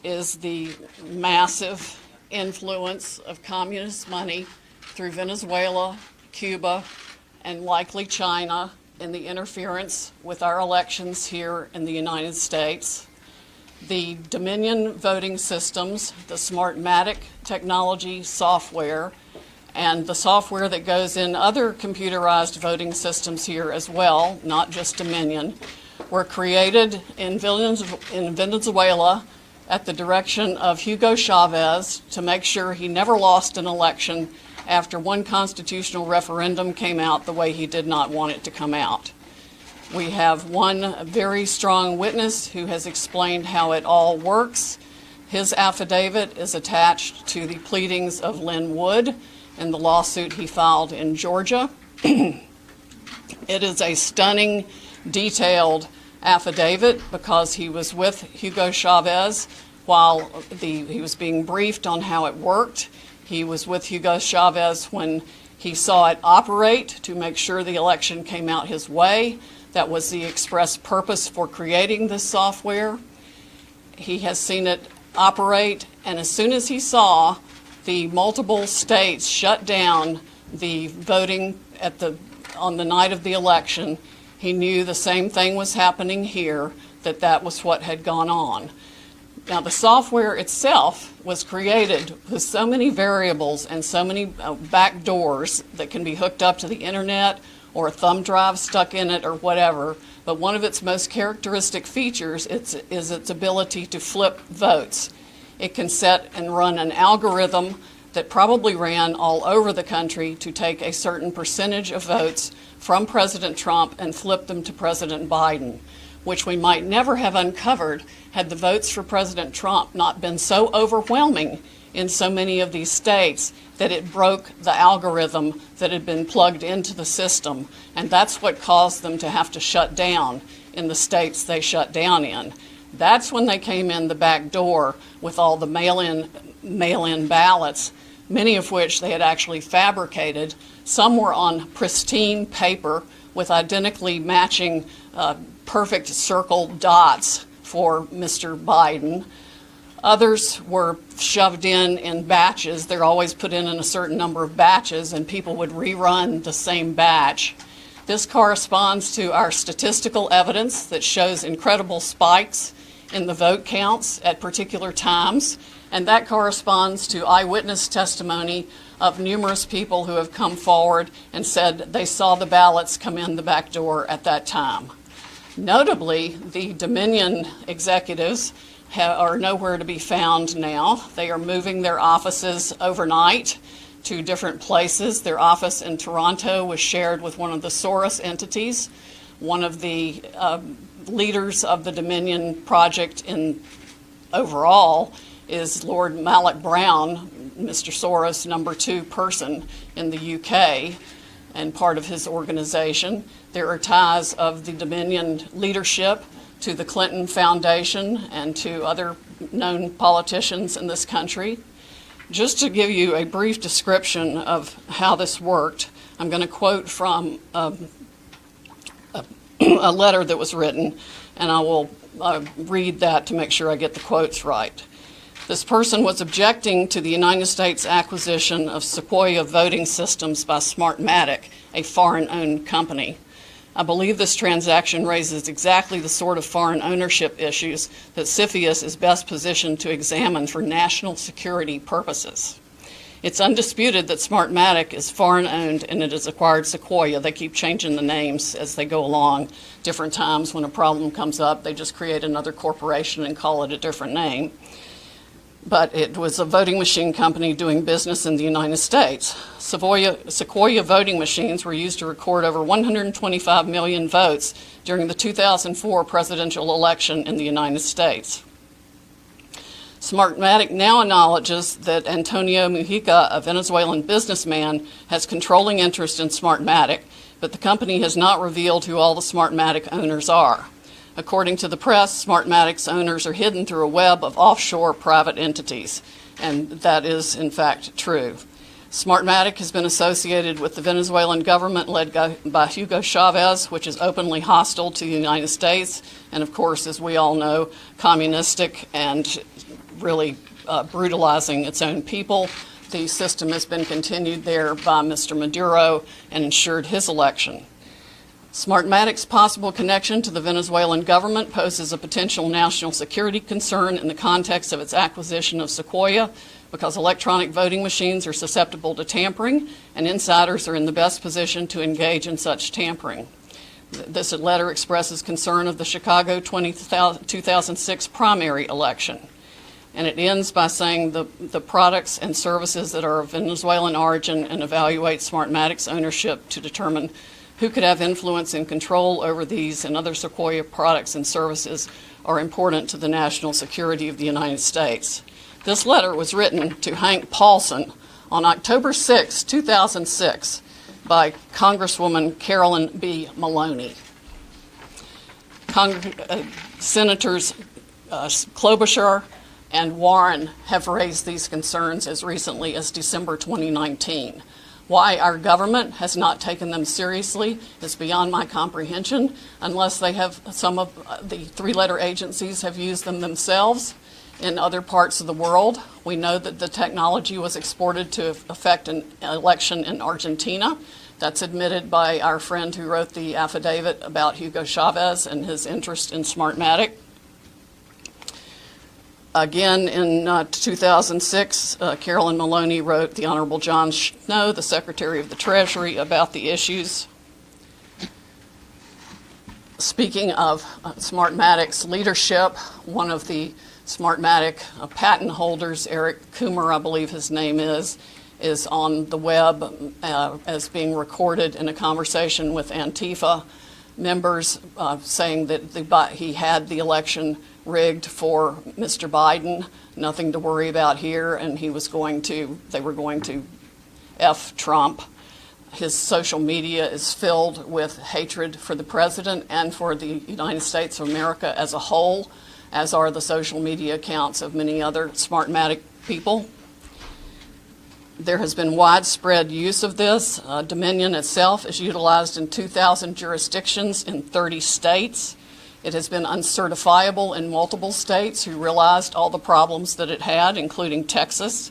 is the massive influence of communist money through Venezuela, Cuba, and likely China in the interference with our elections here in the United States. The Dominion voting systems, the Smartmatic technology software, and the software that goes in other computerized voting systems here as well, not just Dominion, were created in Venezuela at the direction of Hugo Chavez to make sure he never lost an election after one constitutional referendum came out the way he did not want it to come out. We have one very strong witness who has explained how it all works. His affidavit is attached to the pleadings of Lynn Wood in the lawsuit he filed in Georgia. It is a stunning, detailed affidavit because he was with Hugo Chavez while he was being briefed on how it worked. He was with Hugo Chavez when he saw it operate to make sure the election came out his way. That was the express purpose for creating this software. He has seen it operate, and as soon as he saw the multiple states shut down the voting on the night of the election, he knew the same thing was happening here, that was what had gone on. Now, the software itself was created with so many variables and so many back doors that can be hooked up to the internet or a thumb drive stuck in it or whatever, but one of its most characteristic features is its ability to flip votes. It can set and run an algorithm that probably ran all over the country to take a certain percentage of votes from President Trump and flip them to President Biden, which we might never have uncovered had the votes for President Trump not been so overwhelming in so many of these states that it broke the algorithm that had been plugged into the system. And that's what caused them to have to shut down in the states they shut down in. That's when they came in the back door with all the mail-in ballots, many of which they had actually fabricated. Some were on pristine paper with identically matching perfect circle dots for Mr. Biden. Others were shoved in batches. They're always put in a certain number of batches, and people would rerun the same batch. This corresponds to our statistical evidence that shows incredible spikes in the vote counts at particular times, and that corresponds to eyewitness testimony of numerous people who have come forward and said they saw the ballots come in the back door at that time. Notably, the Dominion executives are nowhere to be found now. They are moving their offices overnight to different places. Their office in Toronto was shared with one of the Soros entities. One of the leaders of the Dominion project overall is Lord Malloch Brown, Mr. Soros' number 2 person in the UK, and part of his organization. There are ties of the Dominion leadership to the Clinton Foundation and to other known politicians in this country. Just to give you a brief description of how this worked, I'm going to quote from a letter that was written, and I will read that to make sure I get the quotes right. This person was objecting to the United States acquisition of Sequoia voting systems by Smartmatic, a foreign-owned company. I believe this transaction raises exactly the sort of foreign ownership issues that CFIUS is best positioned to examine for national security purposes. It's undisputed that Smartmatic is foreign-owned and it has acquired Sequoia. They keep changing the names as they go along. Different times when a problem comes up, they just create another corporation and call it a different name. But it was a voting machine company doing business in the United States. Sequoia voting machines were used to record over 125 million votes during the 2004 presidential election in the United States. Smartmatic now acknowledges that Antonio Mujica, a Venezuelan businessman, has controlling interest in Smartmatic, but the company has not revealed who all the Smartmatic owners are. According to the press, Smartmatic's owners are hidden through a web of offshore private entities, and that is, in fact, true. Smartmatic has been associated with the Venezuelan government led by Hugo Chavez, which is openly hostile to the United States, and of course, as we all know, communistic and really brutalizing its own people. The system has been continued there by Mr. Maduro and ensured his election. Smartmatic's possible connection to the Venezuelan government poses a potential national security concern in the context of its acquisition of Sequoia, because electronic voting machines are susceptible to tampering, and insiders are in the best position to engage in such tampering. This letter expresses concern of the Chicago 2006 primary election. And it ends by saying the products and services that are of Venezuelan origin, and evaluate Smartmatic's ownership to determine who could have influence and control over these and other Sequoia products and services are important to the national security of the United States. This letter was written to Hank Paulson on October 6, 2006 by Congresswoman Carolyn B. Maloney. Senators Klobuchar and Warren have raised these concerns as recently as December 2019. Why our government has not taken them seriously is beyond my comprehension, unless they have, some of the 3-letter agencies have used them themselves in other parts of the world. We know that the technology was exported to affect an election in Argentina. That's admitted by our friend who wrote the affidavit about Hugo Chavez and his interest in Smartmatic. Again, in 2006, Carolyn Maloney wrote the Honorable John Snow, the Secretary of the Treasury, about the issues. Speaking of Smartmatic's leadership, one of the Smartmatic patent holders, Eric Coomer, I believe his name is on the web as being recorded in a conversation with Antifa members saying that he had the election rigged for Mr. Biden, nothing to worry about here, and they were going to F Trump. His social media is filled with hatred for the president and for the United States of America as a whole, as are the social media accounts of many other Smartmatic people. There has been widespread use of this. Dominion itself is utilized in 2,000 jurisdictions in 30 states. It has been uncertifiable in multiple states who realized all the problems that it had, including Texas.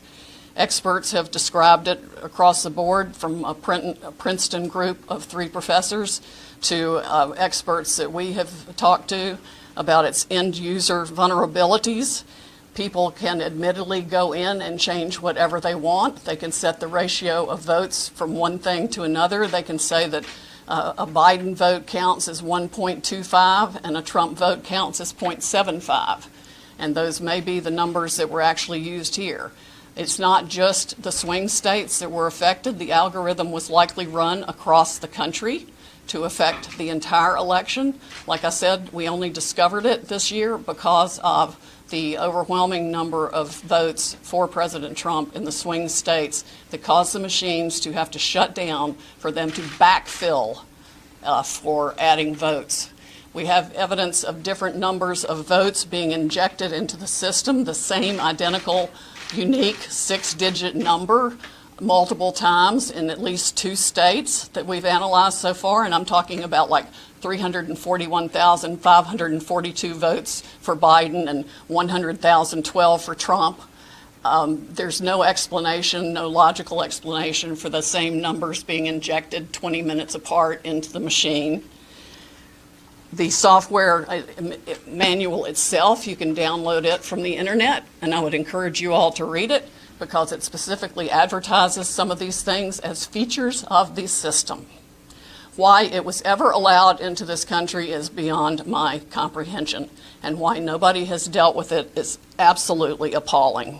Experts have described it across the board, from a Princeton group of 3 professors to experts that we have talked to about its end-user vulnerabilities. People can admittedly go in and change whatever they want. They can set the ratio of votes from one thing to another. They can say that a Biden vote counts as 1.25 and a Trump vote counts as 0.75. And those may be the numbers that were actually used here. It's not just the swing states that were affected. The algorithm was likely run across the country to affect the entire election. Like I said, we only discovered it this year because of the overwhelming number of votes for President Trump in the swing states that caused the machines to have to shut down for them to backfill for adding votes. We have evidence of different numbers of votes being injected into the system, the same identical, unique 6-digit number multiple times in at least 2 states that we've analyzed so far, and I'm talking about like 341,542 votes for Biden and 100,012 for Trump. There's no explanation, no logical explanation for the same numbers being injected 20 minutes apart into the machine. The software manual itself, you can download it from the internet, and I would encourage you all to read it because it specifically advertises some of these things as features of the system. Why it was ever allowed into this country is beyond my comprehension, and why nobody has dealt with it is absolutely appalling.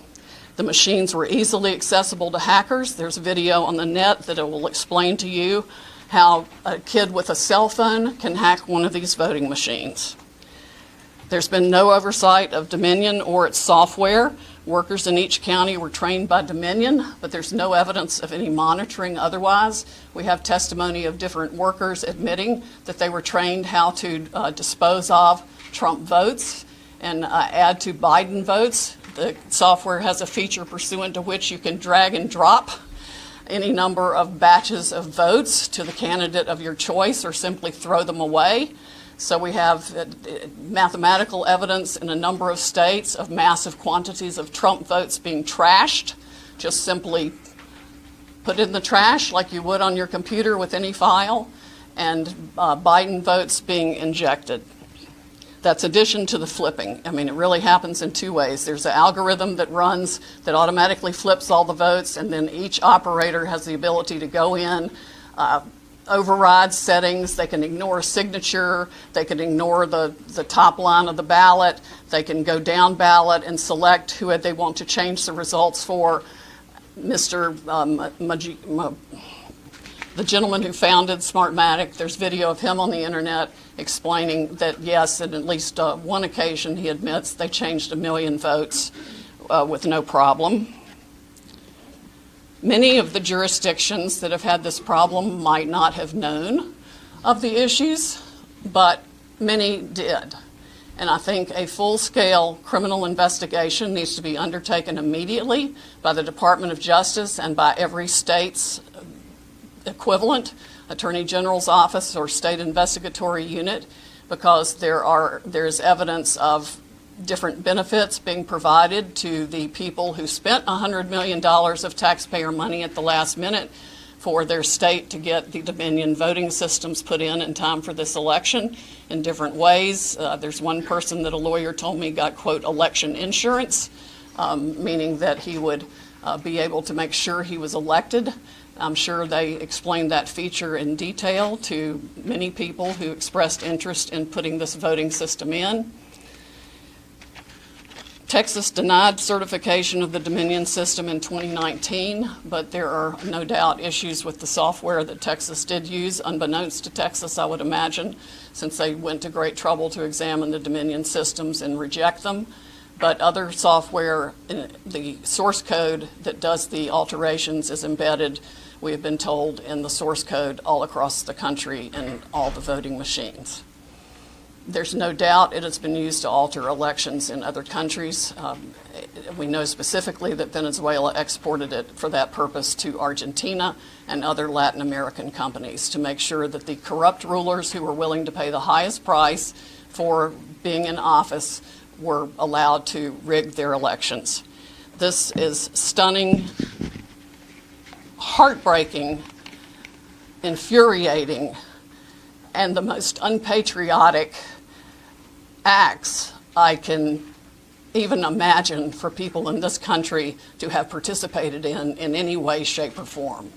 The machines were easily accessible to hackers. There's a video on the net that will explain to you how a kid with a cell phone can hack one of these voting machines. There's been no oversight of Dominion or its software. Workers in each county were trained by Dominion, but there's no evidence of any monitoring otherwise. We have testimony of different workers admitting that they were trained how to dispose of Trump votes and add to Biden votes. The software has a feature pursuant to which you can drag and drop any number of batches of votes to the candidate of your choice or simply throw them away. So we have mathematical evidence in a number of states of massive quantities of Trump votes being trashed. Just simply put in the trash like you would on your computer with any file, and Biden votes being injected. That's addition to the flipping. I mean, it really happens in 2 ways. There's an algorithm that runs that automatically flips all the votes, and then each operator has the ability to go in, override settings. They can ignore a signature. They can ignore the top line of the ballot. They can go down ballot and select who they want to change the results for. The gentleman who founded Smartmatic, there's video of him on the internet explaining that, yes, at least one occasion, he admits they changed 1 million votes with no problem. Many of the jurisdictions that have had this problem might not have known of the issues, but many did. And I think a full-scale criminal investigation needs to be undertaken immediately by the Department of Justice and by every state's equivalent, Attorney General's office or state investigatory unit, because there's evidence of different benefits being provided to the people who spent $100 million of taxpayer money at the last minute for their state to get the Dominion voting systems put in time for this election in different ways. There's one person that a lawyer told me got, quote, election insurance, meaning that he would be able to make sure he was elected. I'm sure they explained that feature in detail to many people who expressed interest in putting this voting system in. Texas denied certification of the Dominion system in 2019, but there are no doubt issues with the software that Texas did use, unbeknownst to Texas, I would imagine, since they went to great trouble to examine the Dominion systems and reject them. But other software, the source code that does the alterations is embedded, we have been told, in the source code all across the country in all the voting machines. There's no doubt it has been used to alter elections in other countries. We know specifically that Venezuela exported it for that purpose to Argentina and other Latin American companies to make sure that the corrupt rulers who were willing to pay the highest price for being in office were allowed to rig their elections. This is stunning, heartbreaking, infuriating, and the most unpatriotic acts I can even imagine for people in this country to have participated in any way, shape, or form.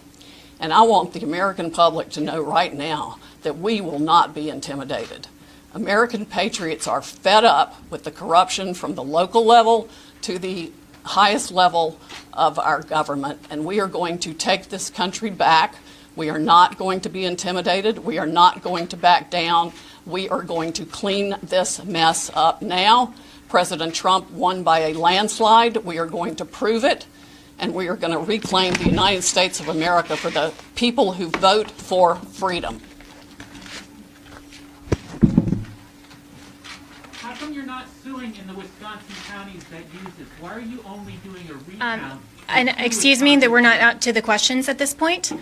And I want the American public to know right now that we will not be intimidated. American patriots are fed up with the corruption from the local level to the highest level of our government, and we are going to take this country back. We are not going to be intimidated. We are not going to back down. We are going to clean this mess up now. President Trump won by a landslide. We are going to prove it, and we are going to reclaim the United States of America for the people who vote for freedom. How come you're not suing in the Wisconsin counties that use this? Why are you only doing a recount? And excuse me that we're not out to the questions at this point.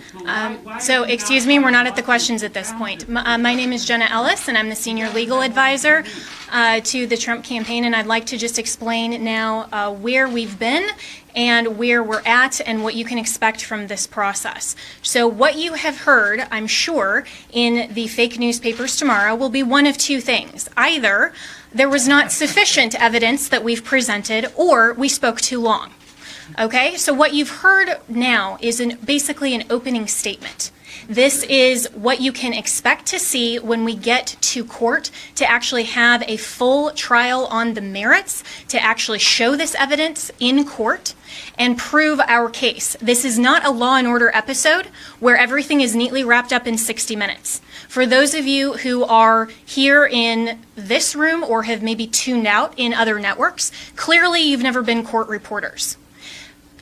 So excuse me, we're not at the questions at this point. My name is Jenna Ellis, and I'm the senior legal advisor to the Trump campaign, and I'd like to just explain now where we've been and where we're at and what you can expect from this process. So what you have heard, I'm sure, in the fake newspapers tomorrow will be one of two things. Either there was not sufficient evidence that we've presented, or we spoke too long. Okay, so what you've heard now is basically an opening statement. This is what you can expect to see when we get to court to actually have a full trial on the merits, to actually show this evidence in court and prove our case. This is not a Law and Order episode where everything is neatly wrapped up in 60 minutes. For those of you who are here in this room or have maybe tuned out in other networks, clearly you've never been court reporters.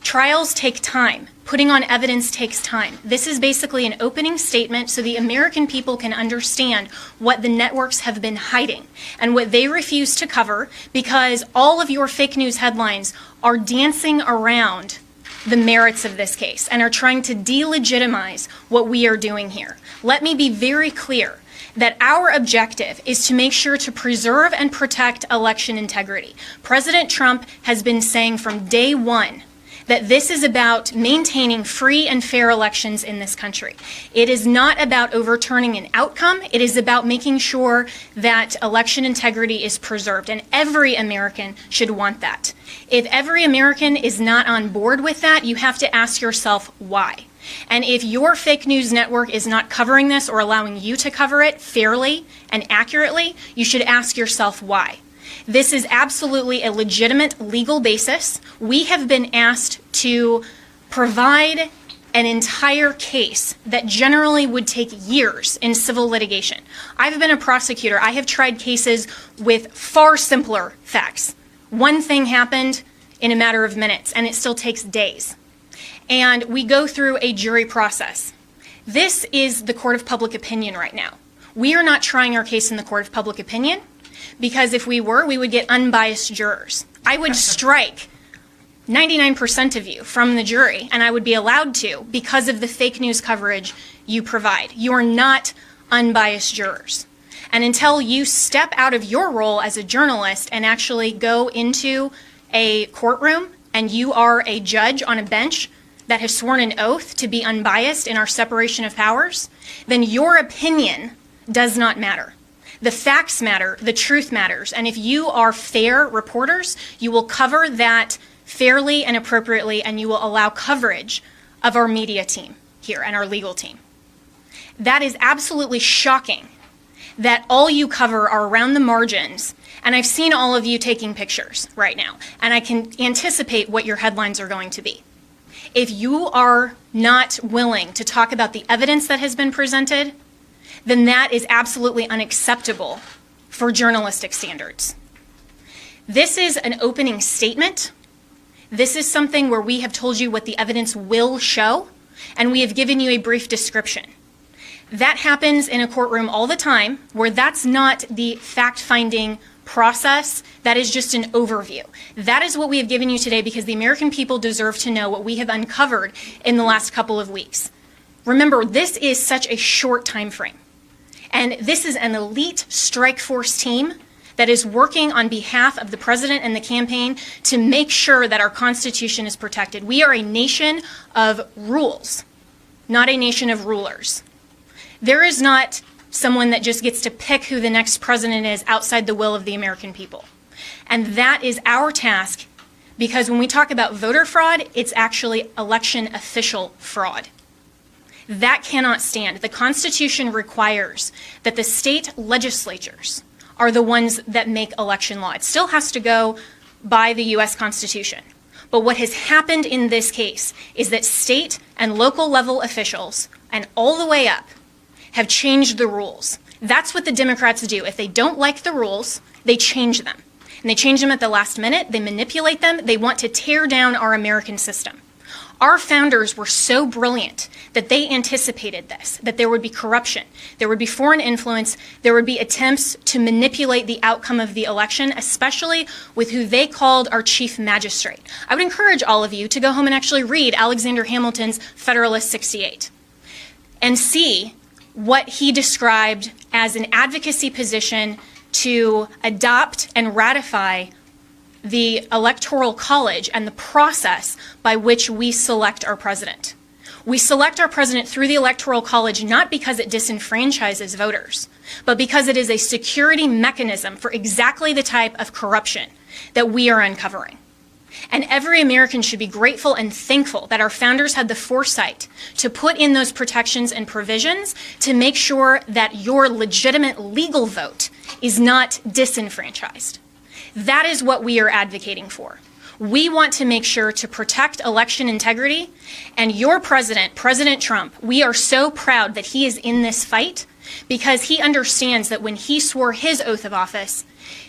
Trials take time. Putting on evidence takes time. This is basically an opening statement so the American people can understand what the networks have been hiding and what they refuse to cover, because all of your fake news headlines are dancing around the merits of this case and are trying to delegitimize what we are doing here. Let me be very clear that our objective is to make sure to preserve and protect election integrity. President Trump has been saying from day one that this is about maintaining free and fair elections in this country. It is not about overturning an outcome. It is about making sure that election integrity is preserved, and every American should want that. If every American is not on board with that, you have to ask yourself why. And if your fake news network is not covering this or allowing you to cover it fairly and accurately, you should ask yourself why. This is absolutely a legitimate legal basis. We have been asked to provide an entire case that generally would take years in civil litigation. I've been a prosecutor. I have tried cases with far simpler facts. One thing happened in a matter of minutes, and it still takes days. And we go through a jury process. This is the court of public opinion right now. We are not trying our case in the court of public opinion, because if we were, we would get unbiased jurors. I would strike 99% of you from the jury, and I would be allowed to because of the fake news coverage you provide. You are not unbiased jurors. And until you step out of your role as a journalist and actually go into a courtroom and you are a judge on a bench that has sworn an oath to be unbiased in our separation of powers, then your opinion does not matter. The facts matter, the truth matters, and if you are fair reporters, you will cover that fairly and appropriately, and you will allow coverage of our media team here and our legal team. That is absolutely shocking that all you cover are around the margins, and I've seen all of you taking pictures right now, and I can anticipate what your headlines are going to be. If you are not willing to talk about the evidence that has been presented, then that is absolutely unacceptable for journalistic standards. This is an opening statement. This is something where we have told you what the evidence will show, and we have given you a brief description. That happens in a courtroom all the time, where that's not the fact-finding process. That is just an overview. That is what we have given you today because the American people deserve to know what we have uncovered in the last couple of weeks. Remember, this is such a short time frame. And this is an elite strike force team that is working on behalf of the president and the campaign to make sure that our Constitution is protected. We are a nation of rules, not a nation of rulers. There is not someone that just gets to pick who the next president is outside the will of the American people. And that is our task, because when we talk about voter fraud, it's actually election official fraud. That cannot stand. The Constitution requires that the state legislatures are the ones that make election law. It still has to go by the U.S. Constitution. But what has happened in this case is that state and local level officials, and all the way up, have changed the rules. That's what the Democrats do. If they don't like the rules, they change them. And they change them at the last minute. They manipulate them. They want to tear down our American system. Our founders were so brilliant that they anticipated this, that there would be corruption, there would be foreign influence, there would be attempts to manipulate the outcome of the election, especially with who they called our chief magistrate. I would encourage all of you to go home and actually read Alexander Hamilton's Federalist 68 and see what he described as an advocacy position to adopt and ratify the Electoral College and the process by which we select our president. We select our president through the Electoral College not because it disenfranchises voters, but because it is a security mechanism for exactly the type of corruption that we are uncovering. And every American should be grateful and thankful that our founders had the foresight to put in those protections and provisions to make sure that your legitimate legal vote is not disenfranchised. That is what we are advocating for. We want to make sure to protect election integrity, and your president, President Trump, we are so proud that he is in this fight because he understands that when he swore his oath of office,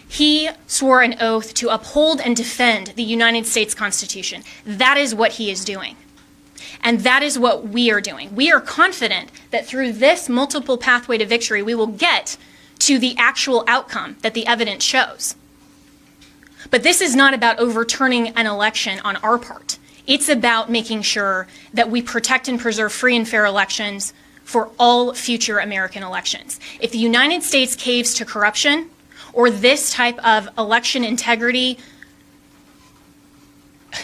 he swore an oath to uphold and defend the United States Constitution. That is what he is doing. And that is what we are doing. We are confident that through this multiple pathway to victory, we will get to the actual outcome that the evidence shows. But this is not about overturning an election on our part. It's about making sure that we protect and preserve free and fair elections for all future American elections. If the United States caves to corruption or this type of election integrity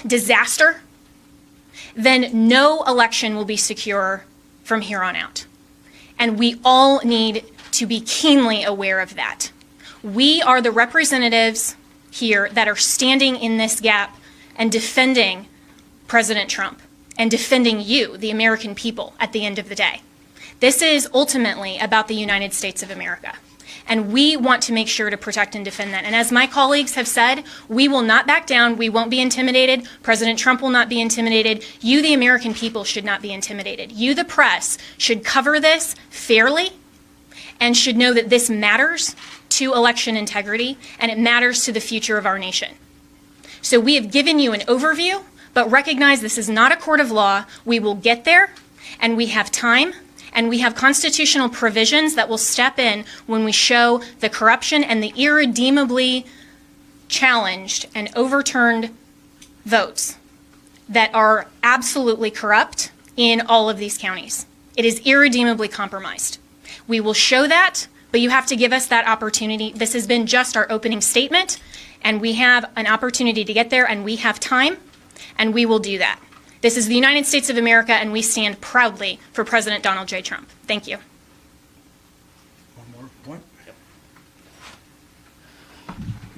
disaster, then no election will be secure from here on out. And we all need to be keenly aware of that. We are the representatives here that are standing in this gap and defending President Trump and defending you, the American people, at the end of the day. This is ultimately about the United States of America. And we want to make sure to protect and defend that. And as my colleagues have said, we will not back down. We won't be intimidated. President Trump will not be intimidated. You, the American people, should not be intimidated. You, the press, should cover this fairly and should know that this matters to election integrity, and it matters to the future of our nation. So we have given you an overview, but recognize this is not a court of law. We will get there, and we have time, and we have constitutional provisions that will step in when we show the corruption and the irredeemably challenged and overturned votes that are absolutely corrupt in all of these counties. It is irredeemably compromised. We will show that, but you have to give us that opportunity. This has been just our opening statement, and we have an opportunity to get there, and we have time, and we will do that. This is the United States of America, and we stand proudly for President Donald J. Trump. Thank you. One more point.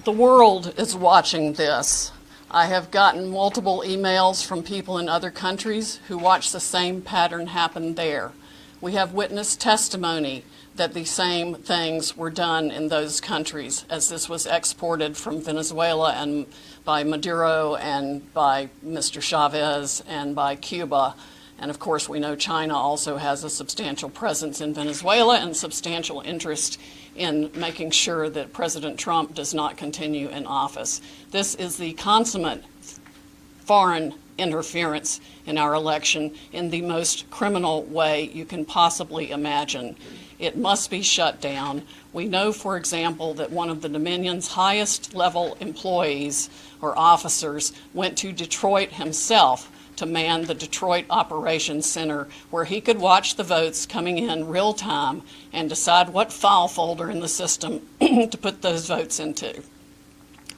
The world is watching this. I have gotten multiple emails from people in other countries who watched the same pattern happen there. We have witness testimony that the same things were done in those countries as this was exported from Venezuela and by Maduro and by Mr. Chavez and by Cuba. And of course, we know China also has a substantial presence in Venezuela and substantial interest in making sure that President Trump does not continue in office. This is the consummate foreign interference in our election in the most criminal way you can possibly imagine. It must be shut down. We know, for example, that one of the Dominion's highest level employees or officers went to Detroit himself to man the Detroit Operations Center, where he could watch the votes coming in real time and decide what file folder in the system to put those votes into.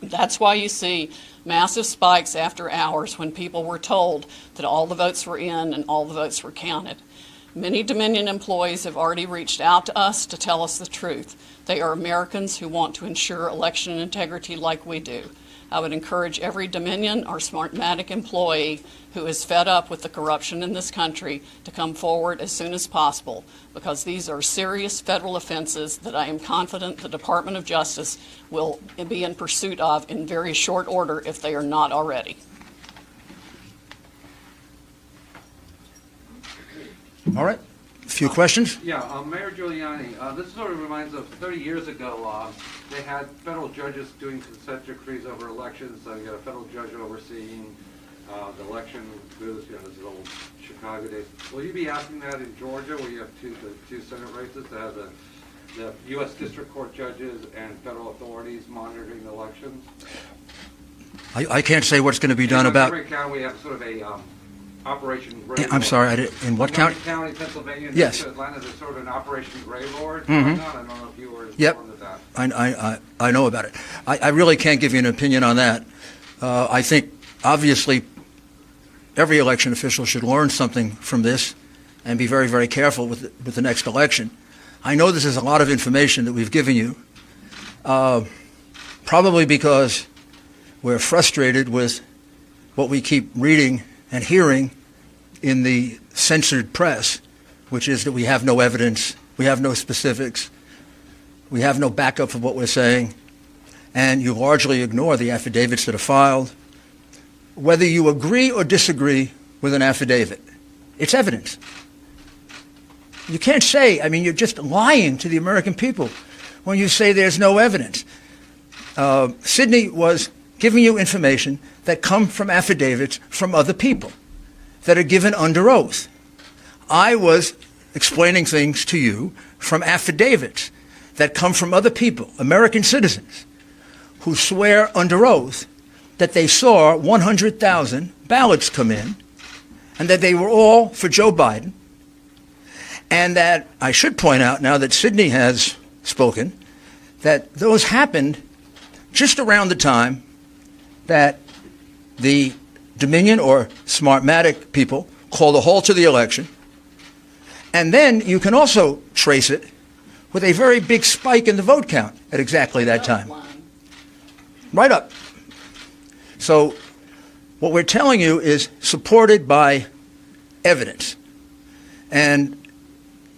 That's why you see massive spikes after hours when people were told that all the votes were in and all the votes were counted. Many Dominion employees have already reached out to us to tell us the truth. They are Americans who want to ensure election integrity like we do. I would encourage every Dominion or Smartmatic employee who is fed up with the corruption in this country to come forward as soon as possible, because these are serious federal offenses that I am confident the Department of Justice will be in pursuit of in very short order if they are not already. All right. A few questions? Yeah, Mayor Giuliani, this sort of reminds of 30 years ago, they had federal judges doing consent decrees over elections. So you had a federal judge overseeing the election booths, this is old Chicago days. Will you be asking that in Georgia, where you have the two Senate races, to have the U.S. District Court judges and federal authorities monitoring the elections? I can't say what's going to be done about... In Montgomery County, we have sort of a Operation Gray Lord. I'm sorry, in what county? County, Pennsylvania, yes. Atlanta, there's sort of an Operation Gray Lord going on. I don't know if you were informed of that. I know about it. I really can't give you an opinion on that. I think, obviously, every election official should learn something from this and be very, very careful with the next election. I know this is a lot of information that we've given you, probably because we're frustrated with what we keep reading and hearing in the censored press, which is that we have no evidence, we have no specifics, we have no backup for what we're saying, and you largely ignore the affidavits that are filed. Whether you agree or disagree with an affidavit, it's evidence. You can't say, you're just lying to the American people when you say there's no evidence. Sidney was giving you information that come from affidavits from other people that are given under oath. I was explaining things to you from affidavits that come from other people, American citizens, who swear under oath that they saw 100,000 ballots come in and that they were all for Joe Biden, and that I should point out, now that Sidney has spoken, that those happened just around the time that the Dominion or Smartmatic people called a halt to the election. And then you can also trace it with a very big spike in the vote count at exactly that time. Right up. So what we're telling you is supported by evidence. And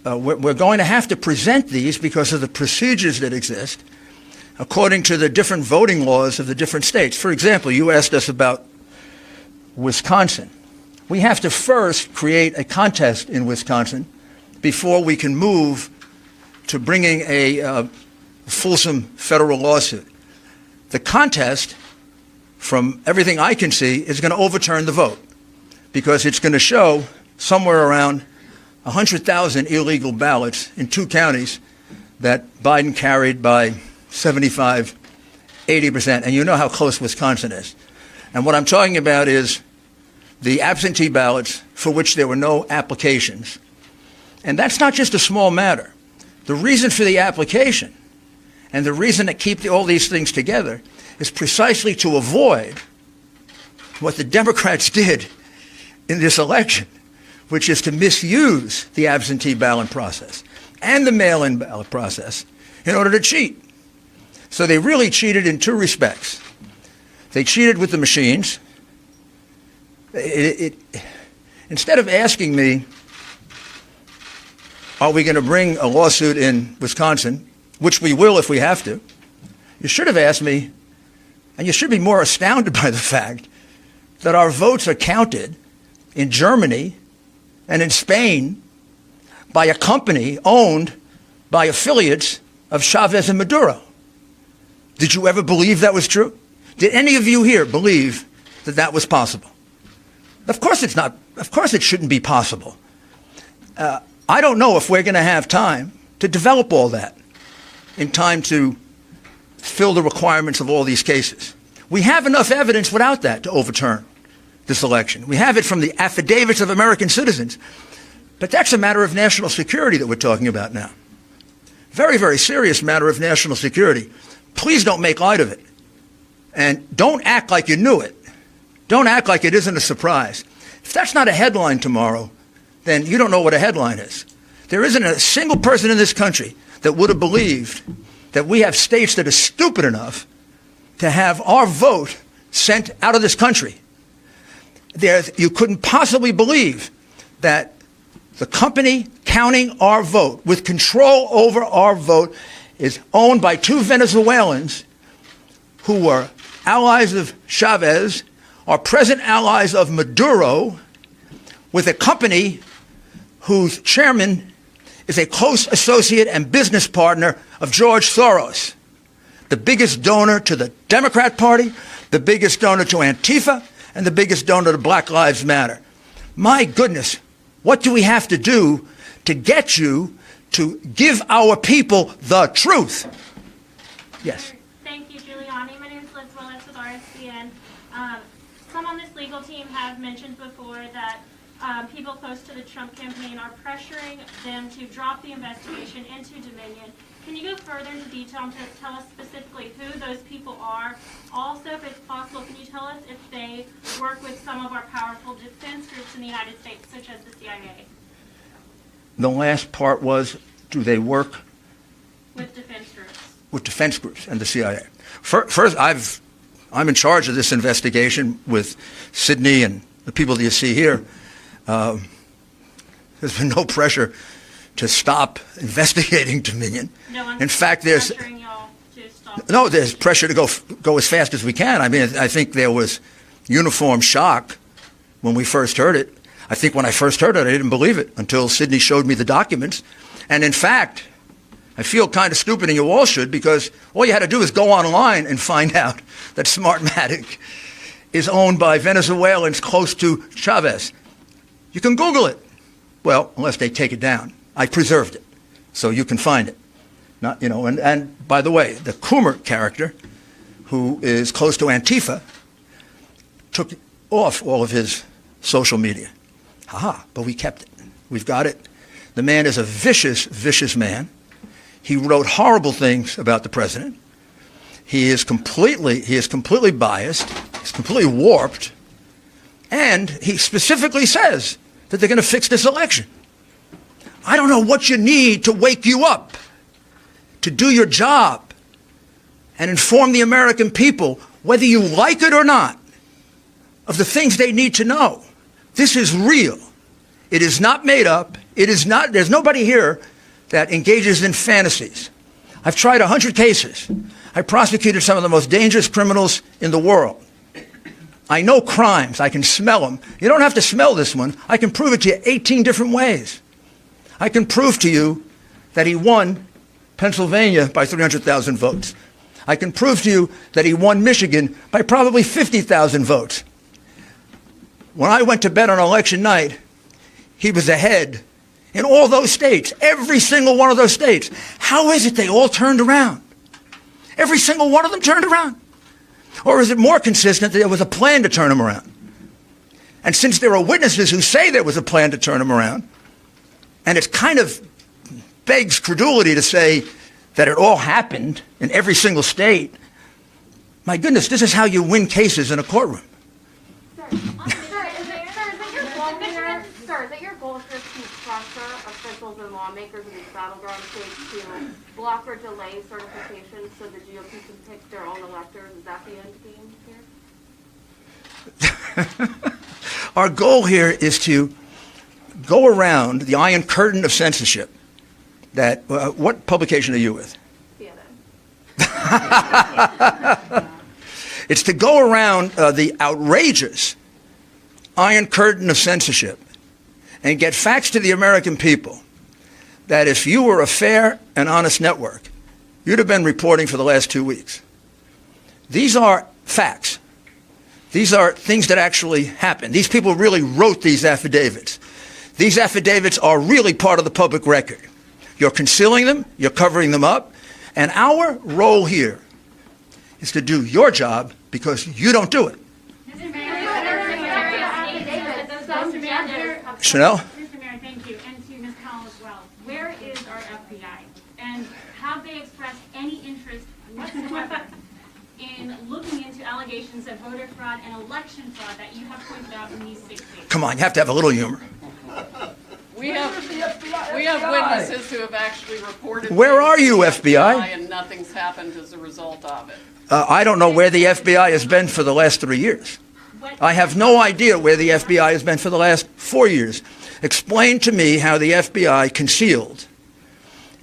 we're going to have to present these because of the procedures that exist according to the different voting laws of the different states. For example, you asked us about Wisconsin. We have to first create a contest in Wisconsin before we can move to bringing a fulsome federal lawsuit. The contest, from everything I can see, is going to overturn the vote because it's going to show somewhere around 100,000 illegal ballots in two counties that Biden carried by 75, 80%. And you know how close Wisconsin is. And what I'm talking about is the absentee ballots for which there were no applications. And that's not just a small matter. The reason for the application and the reason to keep all these things together is precisely to avoid what the Democrats did in this election, which is to misuse the absentee ballot process and the mail-in ballot process in order to cheat. So they really cheated in two respects. They cheated with the machines. Instead of asking me, are we going to bring a lawsuit in Wisconsin, which we will if we have to, you should have asked me, and you should be more astounded by the fact that our votes are counted in Germany and in Spain by a company owned by affiliates of Chavez and Maduro. Did you ever believe that was true? Did any of you here believe that that was possible? Of course it's not. Of course it shouldn't be possible. I don't know if we're going to have time to develop all that in time to fill the requirements of all these cases. We have enough evidence without that to overturn this election. We have it from the affidavits of American citizens. But that's a matter of national security that we're talking about now. Very, very serious matter of national security. Please don't make light of it. And don't act like you knew it. Don't act like it isn't a surprise. If that's not a headline tomorrow, then you don't know what a headline is. There isn't a single person in this country that would have believed that we have states that are stupid enough to have our vote sent out of this country. You couldn't possibly believe that the company counting our vote, with control over our vote, is owned by two Venezuelans who were allies of Chavez, are present allies of Maduro, with a company whose chairman is a close associate and business partner of George Soros, the biggest donor to the Democrat Party, the biggest donor to Antifa, and the biggest donor to Black Lives Matter. My goodness, what do we have to do to get you to give our people the truth? Yes. Thank you, Giuliani. My name is Liz Willis with RNC. Some on this legal team have mentioned before that people close to the Trump campaign are pressuring them to drop the investigation into Dominion. Can you go further into detail and tell us specifically who those people are? Also, if it's possible, can you tell us if they work with some of our powerful defense groups in the United States, such as the CIA? The last part was, do they work with defense groups? With defense groups and the CIA. First, I'm in charge of this investigation with Sidney and the people that you see here. There's been no pressure to stop investigating Dominion. In fact, there's there's pressure to go as fast as we can. I mean, I think there was uniform shock when we first heard it. I think when I first heard it, I didn't believe it until Sidney showed me the documents. And in fact, I feel kind of stupid, and you all should, because all you had to do is go online and find out that Smartmatic is owned by Venezuelans close to Chavez. You can Google it. Well, unless they take it down. I preserved it, so you can find it. Not, and by the way, the Coomer character, who is close to Antifa, took off all of his social media. But we kept it. We've got it. The man is a vicious, vicious man. He wrote horrible things about the president. He is completely biased. He's completely warped. And he specifically says that they're going to fix this election. I don't know what you need to wake you up to do your job and inform the American people, whether you like it or not, of the things they need to know. This is real. It is not made up. There's nobody here that engages in fantasies. I've tried 100 cases. I prosecuted some of the most dangerous criminals in the world. I know crimes. I can smell them. You don't have to smell this one. I can prove it to you 18 different ways. I can prove to you that he won Pennsylvania by 300,000 votes. I can prove to you that he won Michigan by probably 50,000 votes. When I went to bed on election night, he was ahead in all those states, every single one of those states. How is it they all turned around? Every single one of them turned around? Or is it more consistent that there was a plan to turn them around? And since there are witnesses who say there was a plan to turn them around, and it kind of begs credulity to say that it all happened in every single state, my goodness, this is how you win cases in a courtroom. Sir, is it your goal here to pressure officials and lawmakers in these battleground states to block or delay certification so the GOP can pick their own electors? Is that the end game here? Our goal here is to go around the iron curtain of censorship that, what publication are you with? It's to go around the outrageous iron curtain of censorship and get facts to the American people that if you were a fair and honest network, you'd have been reporting for the last 2 weeks. These are facts. These are things that actually happened. These people really wrote these affidavits. These affidavits are really part of the public record. You're concealing them, you're covering them up, and our role here is to do your job because you don't do it. Chanel? Mr. Mayor, thank you, and to Ms. Powell as well. Where is our FBI? And have they expressed any interest whatsoever in looking into allegations of voter fraud and election fraud that you have pointed out in these 6 states? Come on, you have to have a little humor. We have witnesses who have actually reported. Where are you, FBI? And nothing's happened as a result of it. I don't know where the FBI has been for the last 3 years. I have no idea where the FBI has been for the last 4 years. Explain to me how the FBI concealed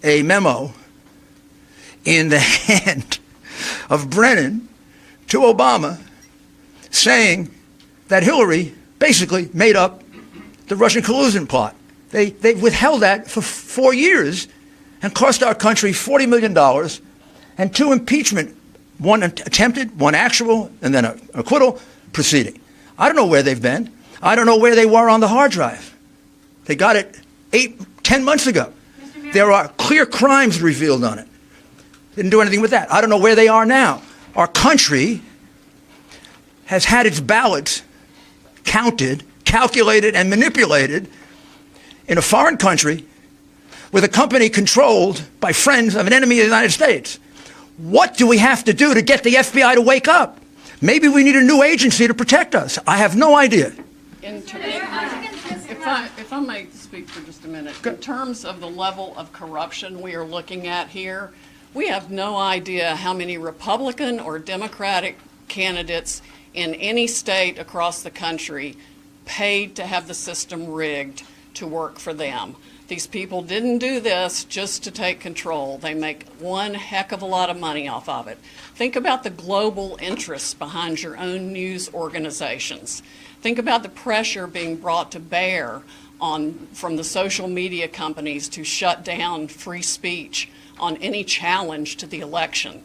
a memo in the hand of Brennan to Obama saying that Hillary basically made up the Russian collusion plot. They withheld that for 4 years and cost our country $40 million and 2 impeachment, one attempted, one actual, and then an acquittal proceeding. I don't know where they've been. I don't know where they were on the hard drive. They got it 10 months ago. There are clear crimes revealed on it. Didn't do anything with that. I don't know where they are now. Our country has had its ballots counted, calculated, and manipulated in a foreign country with a company controlled by friends of an enemy of the United States. What do we have to do to get the FBI to wake up? Maybe we need a new agency to protect us. I have no idea. If I may speak for just a minute. In terms of the level of corruption we are looking at here, we have no idea how many Republican or Democratic candidates in any state across the country paid to have the system rigged to work for them. These people didn't do this just to take control. They make one heck of a lot of money off of it. Think about the global interests behind your own news organizations. Think about the pressure being brought to bear from the social media companies to shut down free speech on any challenge to the election.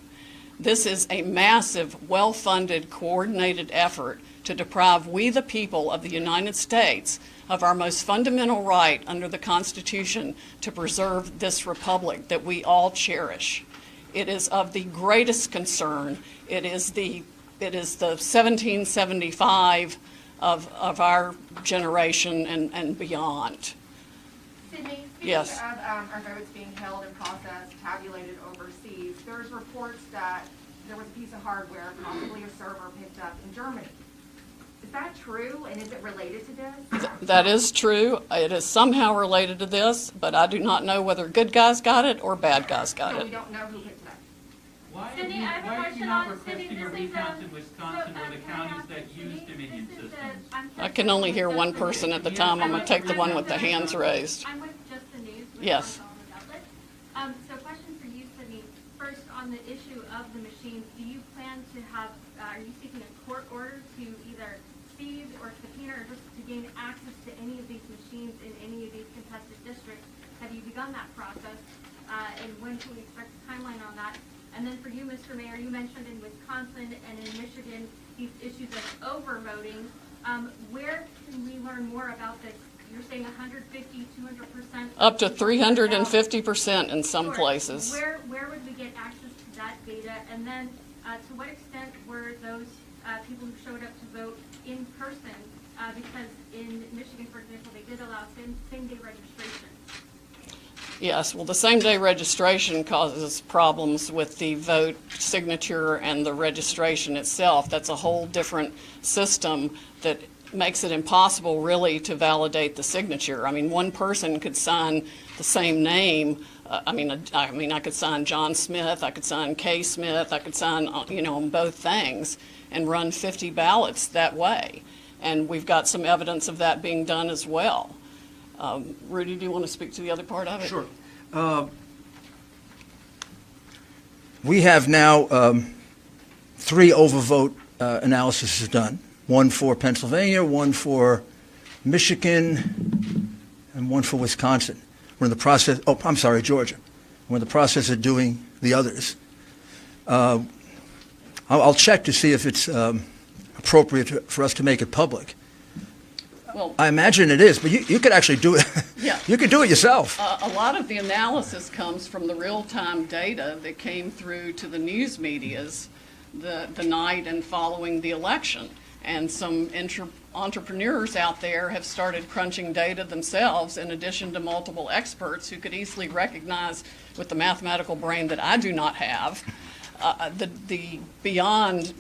This is a massive, well-funded, coordinated effort to deprive we the people of the United States of our most fundamental right under the Constitution to preserve this republic that we all cherish. It is of the greatest concern. It is the 1775 of our generation and beyond. Sidney, speaking Yes. of our votes being held and processed, tabulated overseas, there's reports that there was a piece of hardware, possibly a server, picked up in Germany. Is that true, and is it related to this? That is true. It is somehow related to this, but I do not know whether good guys got it or bad guys got So it. we don't know who picked it up. Why Cindy, are I have a you question not on- Cindy, requesting a this is, recount in Wisconsin or the can I counties ask that Cindy, use Dominion this is systems? I can only hear one person at the time. I'm going to take the one with the hands raised. I'm with Just the News. with Yes. Gonzalez Outlet. So question for you, Sidney. First, on the issue of the machines, do you plan to have, are you seeking a court order to either seize or subpoena or just to gain access to any of these machines in any of these contested districts? Have you begun that process? And when can we expect a timeline on that? And then for you, Mr. Mayor, you mentioned in Wisconsin and in Michigan these issues of overvoting. Where can we learn more about this? You're saying 150, 200%? Up to 350% in some Sure. places. Where would we get access to that data? And then to what extent were those people who showed up to vote in person? Because in Michigan, for example, they did allow same-day registration. Yes, well, the same-day registration causes problems with the vote signature and the registration itself. That's a whole different system that makes it impossible really to validate the signature. I mean, one person could sign the same name. I mean, I could sign John Smith, I could sign K. Smith, I could sign, on both things and run 50 ballots that way. And we've got some evidence of that being done as well. Rudy, do you want to speak to the other part of it? Sure. We have now 3 overvote analyses done. One for Pennsylvania, one for Michigan, and one for Wisconsin. We're in the process, Georgia. We're in the process of doing the others. I'll check to see if it's appropriate for us to make it public. Well, I imagine it is, but you could actually do it. Yeah. You could do it yourself. A lot of the analysis comes from the real-time data that came through to the news medias the night and following the election. And some entrepreneurs out there have started crunching data themselves, in addition to multiple experts who could easily recognize, with the mathematical brain that I do not have, the beyond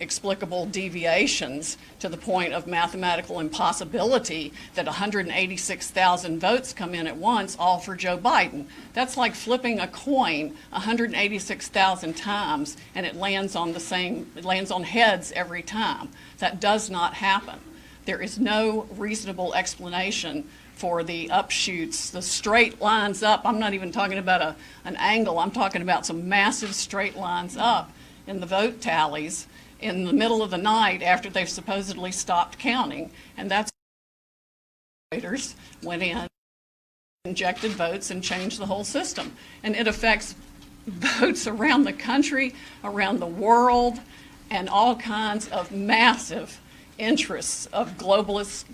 explicable deviations to the point of mathematical impossibility that 186,000 votes come in at once, all for Joe Biden. That's like flipping a coin 186,000 times and it lands on heads every time. That does not happen. There is no reasonable explanation for the upshoots, the straight lines up. I'm not even talking about an angle. I'm talking about some massive straight lines up in the vote tallies in the middle of the night after they've supposedly stopped counting. And that's why regulators went in, injected votes, and changed the whole system. And it affects votes around the country, around the world, and all kinds of massive interests of globalists,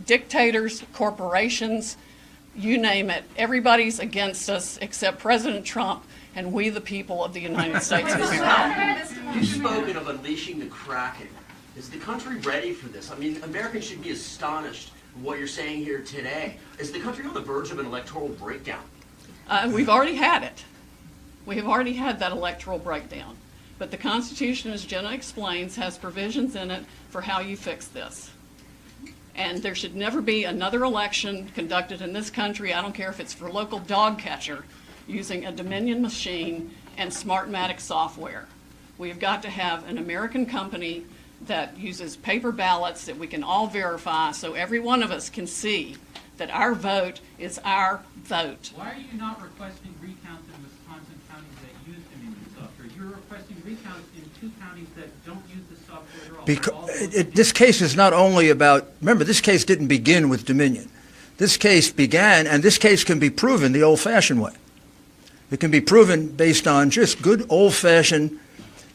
dictators, corporations, you name it. Everybody's against us except President Trump and we the people of the United States of America. You've spoken of unleashing the Kraken. Is the country ready for this? I mean, Americans should be astonished at what you're saying here today. Is the country on the verge of an electoral breakdown? We've already had it. We have already had that electoral breakdown. But the Constitution, as Jenna explains, has provisions in it for how you fix this. And there should never be another election conducted in this country, I don't care if it's for local dog catcher, using a Dominion machine and Smartmatic software. We've got to have an American company that uses paper ballots that we can all verify so every one of us can see that our vote is our vote. Why are you not requesting recounts in Wisconsin counties that use Dominion software? You're requesting recounts in 2 counties that don't use the software at all. Because this case is not only about, remember, this case didn't begin with Dominion. This case began, and this case can be proven the old-fashioned way. It can be proven based on just good old-fashioned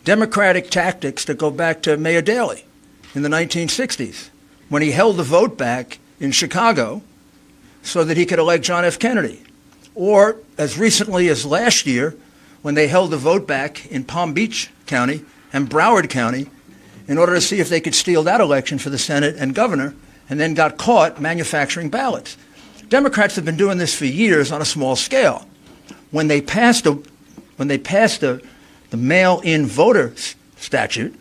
democratic tactics that go back to Mayor Daley in the 1960s, when he held the vote back in Chicago so that he could elect John F. Kennedy. Or as recently as last year, when they held the vote back in Palm Beach County and Broward County in order to see if they could steal that election for the Senate and governor, and then got caught manufacturing ballots. Democrats have been doing this for years on a small scale. When they passed the mail-in voter statute,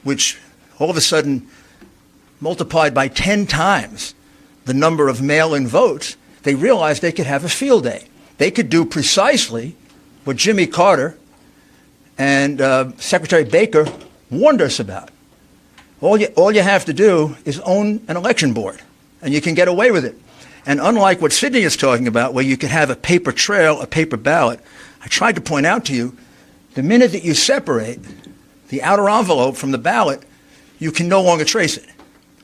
which all of a sudden multiplied by 10 times the number of mail-in votes, they realized they could have a field day. They could do precisely what Jimmy Carter and Secretary Baker warned us about. All you have to do is own an election board, and you can get away with it. And unlike what Sidney is talking about, where you can have a paper trail, a paper ballot, I tried to point out to you, the minute that you separate the outer envelope from the ballot, you can no longer trace it,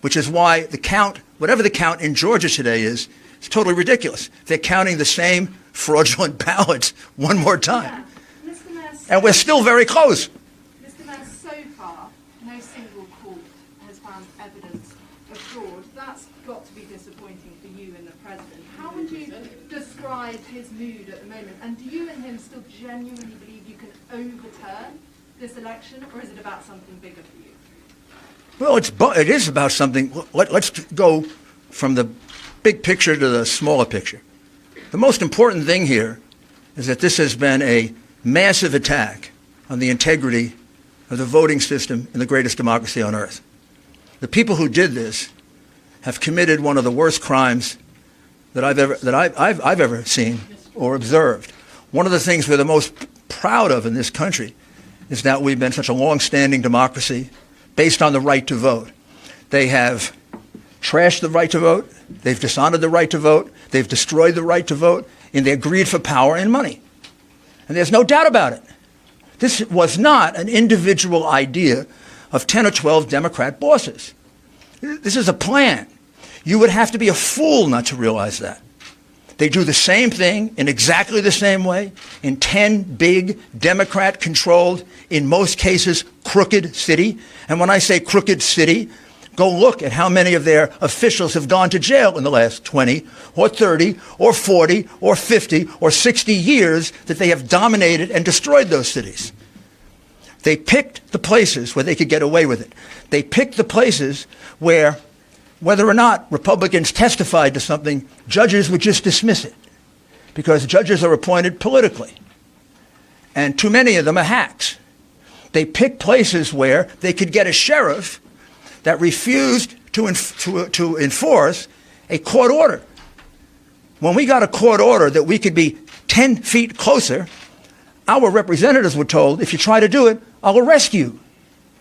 which is why the count, whatever the count in Georgia today is totally ridiculous. They're counting the same fraudulent ballots one more time. Yeah. Mr. Mayor, And we're still very close. Mr. Mayor, so far, no single court has found evidence of fraud. That's got to be disappointing for you and the President. How would you describe his mood at the moment? And do you and him still genuinely believe you can overturn this election, or is it about something bigger for you? Well, it is about something. Let's go from the big picture to the smaller picture. The most important thing here is that this has been a massive attack on the integrity of the voting system in the greatest democracy on earth. The people who did this have committed one of the worst crimes that I've ever seen or observed. One of the things we're the most proud of in this country is that we've been such a long-standing democracy based on the right to vote. They have trashed the right to vote. They've dishonored the right to vote. They've destroyed the right to vote in their greed for power and money. And there's no doubt about it. This was not an individual idea of 10 or 12 Democrat bosses. This is a plan. You would have to be a fool not to realize that. They do the same thing in exactly the same way in 10 big Democrat-controlled, in most cases, crooked city. And when I say crooked city, go look at how many of their officials have gone to jail in the last 20 or 30 or 40 or 50 or 60 years that they have dominated and destroyed those cities. They picked the places where they could get away with it. They picked the places where, whether or not Republicans testified to something, judges would just dismiss it because judges are appointed politically. And too many of them are hacks. They picked places where they could get a sheriff that refused to enforce a court order. When we got a court order that we could be 10 feet closer, our representatives were told, if you try to do it, I'll arrest you.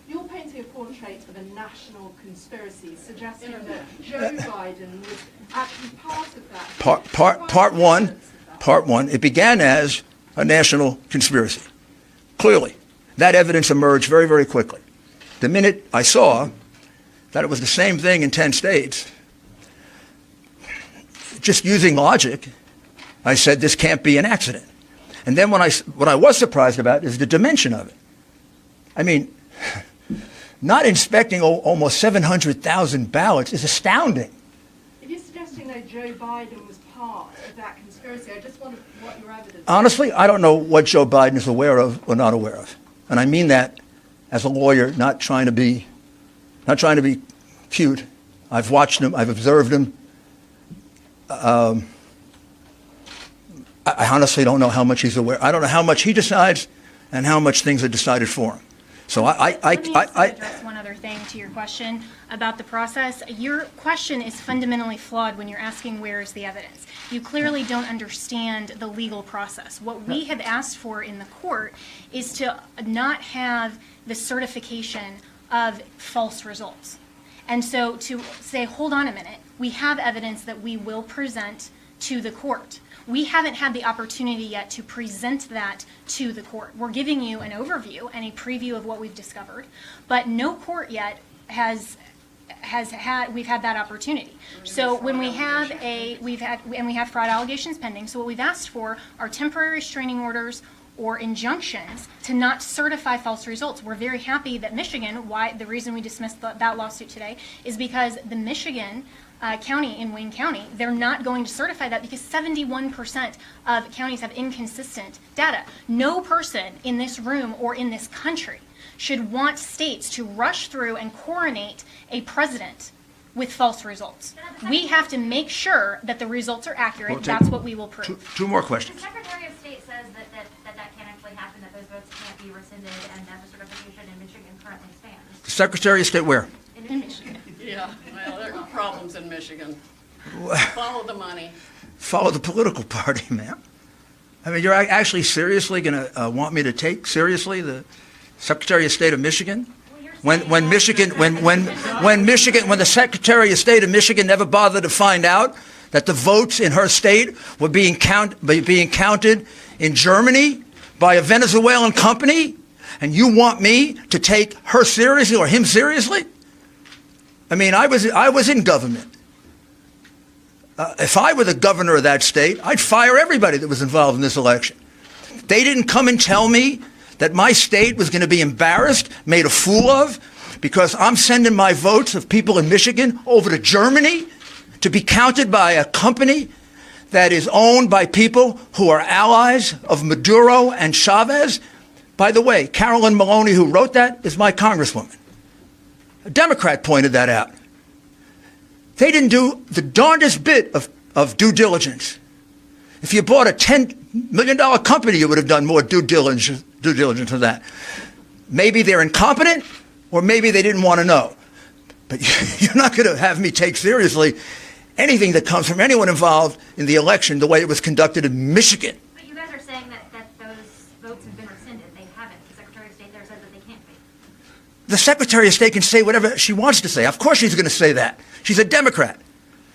You're painting a portrait of a national conspiracy, suggesting that Joe Biden was actually part of that. Part one, it began as a national conspiracy. Clearly, that evidence emerged very, very quickly. The minute I saw that it was the same thing in 10 states, just using logic, I said this can't be an accident. And then what I was surprised about is the dimension of it. I mean, not inspecting almost 700,000 ballots is astounding. If you're suggesting that Joe Biden was part of that conspiracy, I just wonder what your evidence is. Honestly, I don't know what Joe Biden is aware of or not aware of. And I mean that as a lawyer, not trying to be cute. I've watched him. I've observed him. I honestly don't know how much he's aware. I don't know how much he decides and how much things are decided for him. So Let me address one other thing to your question about the process. Your question is fundamentally flawed when you're asking where is the evidence. You clearly don't understand the legal process. What we have asked for in the court is to not have the certification of false results. And so to say, hold on a minute, we have evidence that we will present to the court. We haven't had the opportunity yet to present that to the court. We're giving you an overview and a preview of what we've discovered, but no court yet we've had that opportunity. So when we have we have fraud allegations pending, so what we've asked for are temporary restraining orders or injunctions to not certify false results. We're very happy that Michigan, the reason we dismissed that lawsuit today is because the Michigan county in Wayne County, they're not going to certify that because 71% of counties have inconsistent data. No person in this room or in this country should want states to rush through and coronate a president with false results. We have to make sure that the results are accurate. That's what we will prove. Two more questions. The Secretary of State says that can't actually happen, that those votes can't be rescinded, and that the certification in Michigan currently stands. The Secretary of State where? In Michigan. Yeah, well, there are problems in Michigan. Follow the money. Follow the political party, ma'am. I mean, you're actually seriously going to want me to take seriously the Secretary of State of Michigan? When the Secretary of State of Michigan never bothered to find out that the votes in her state were being counted in Germany by a Venezuelan company, and you want me to take her seriously or him seriously? I mean, I was in government. If I were the governor of that state, I'd fire everybody that was involved in this election. They didn't come and tell me that my state was going to be embarrassed, made a fool of, because I'm sending my votes of people in Michigan over to Germany to be counted by a company that is owned by people who are allies of Maduro and Chavez. By the way, Carolyn Maloney, who wrote that, is my congresswoman. A Democrat pointed that out. They didn't do the darndest bit of due diligence. If you bought a $10 million company, you would have done more due diligence than that. Maybe they're incompetent, or maybe they didn't want to know. But you're not going to have me take seriously anything that comes from anyone involved in the election the way it was conducted in Michigan. But you guys are saying that those votes have been rescinded. They haven't. The Secretary of State there says that they can't be. The Secretary of State can say whatever she wants to say. Of course she's going to say that. She's a Democrat.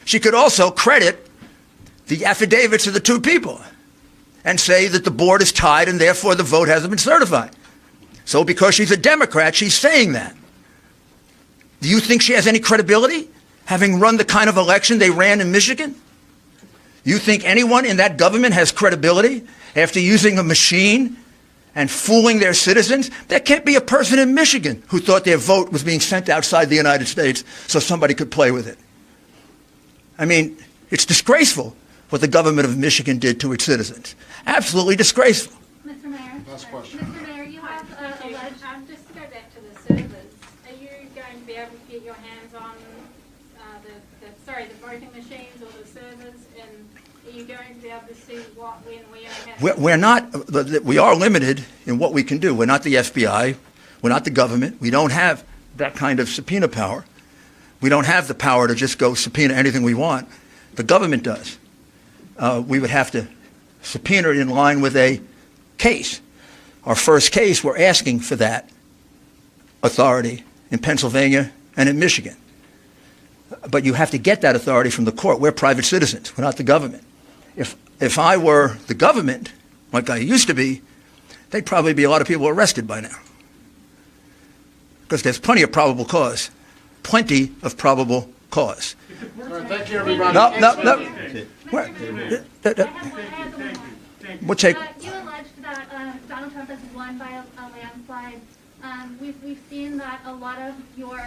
She could also credit the affidavits of the two people and say that the board is tied and therefore the vote hasn't been certified. So because she's a Democrat, she's saying that. Do you think she has any credibility, having run the kind of election they ran in Michigan? You think anyone in that government has credibility after using a machine and fooling their citizens? There can't be a person in Michigan who thought their vote was being sent outside the United States so somebody could play with it. I mean, it's disgraceful what the government of Michigan did to its citizens. Absolutely disgraceful. Mr. Mayor? Last question. Mr. Mayor, you have alleged... Just to go back to the servers, are you going to be able to get your hands on the voting machines or the servers, and are you going to be able to see what, when, where, have... We are limited in what we can do. We're not the FBI. We're not the government. We don't have that kind of subpoena power. We don't have the power to just go subpoena anything we want. The government does. We would have to subpoena it in line with a case. Our first case, we're asking for that authority in Pennsylvania and in Michigan. But you have to get that authority from the court. We're private citizens. We're not the government. If I were the government, like I used to be, there'd probably be a lot of people arrested by now. Because there's plenty of probable cause. Plenty of probable cause. All right, thank you, everybody. No. We'll take... You alleged that Donald Trump has won by a landslide. We've seen that a lot of your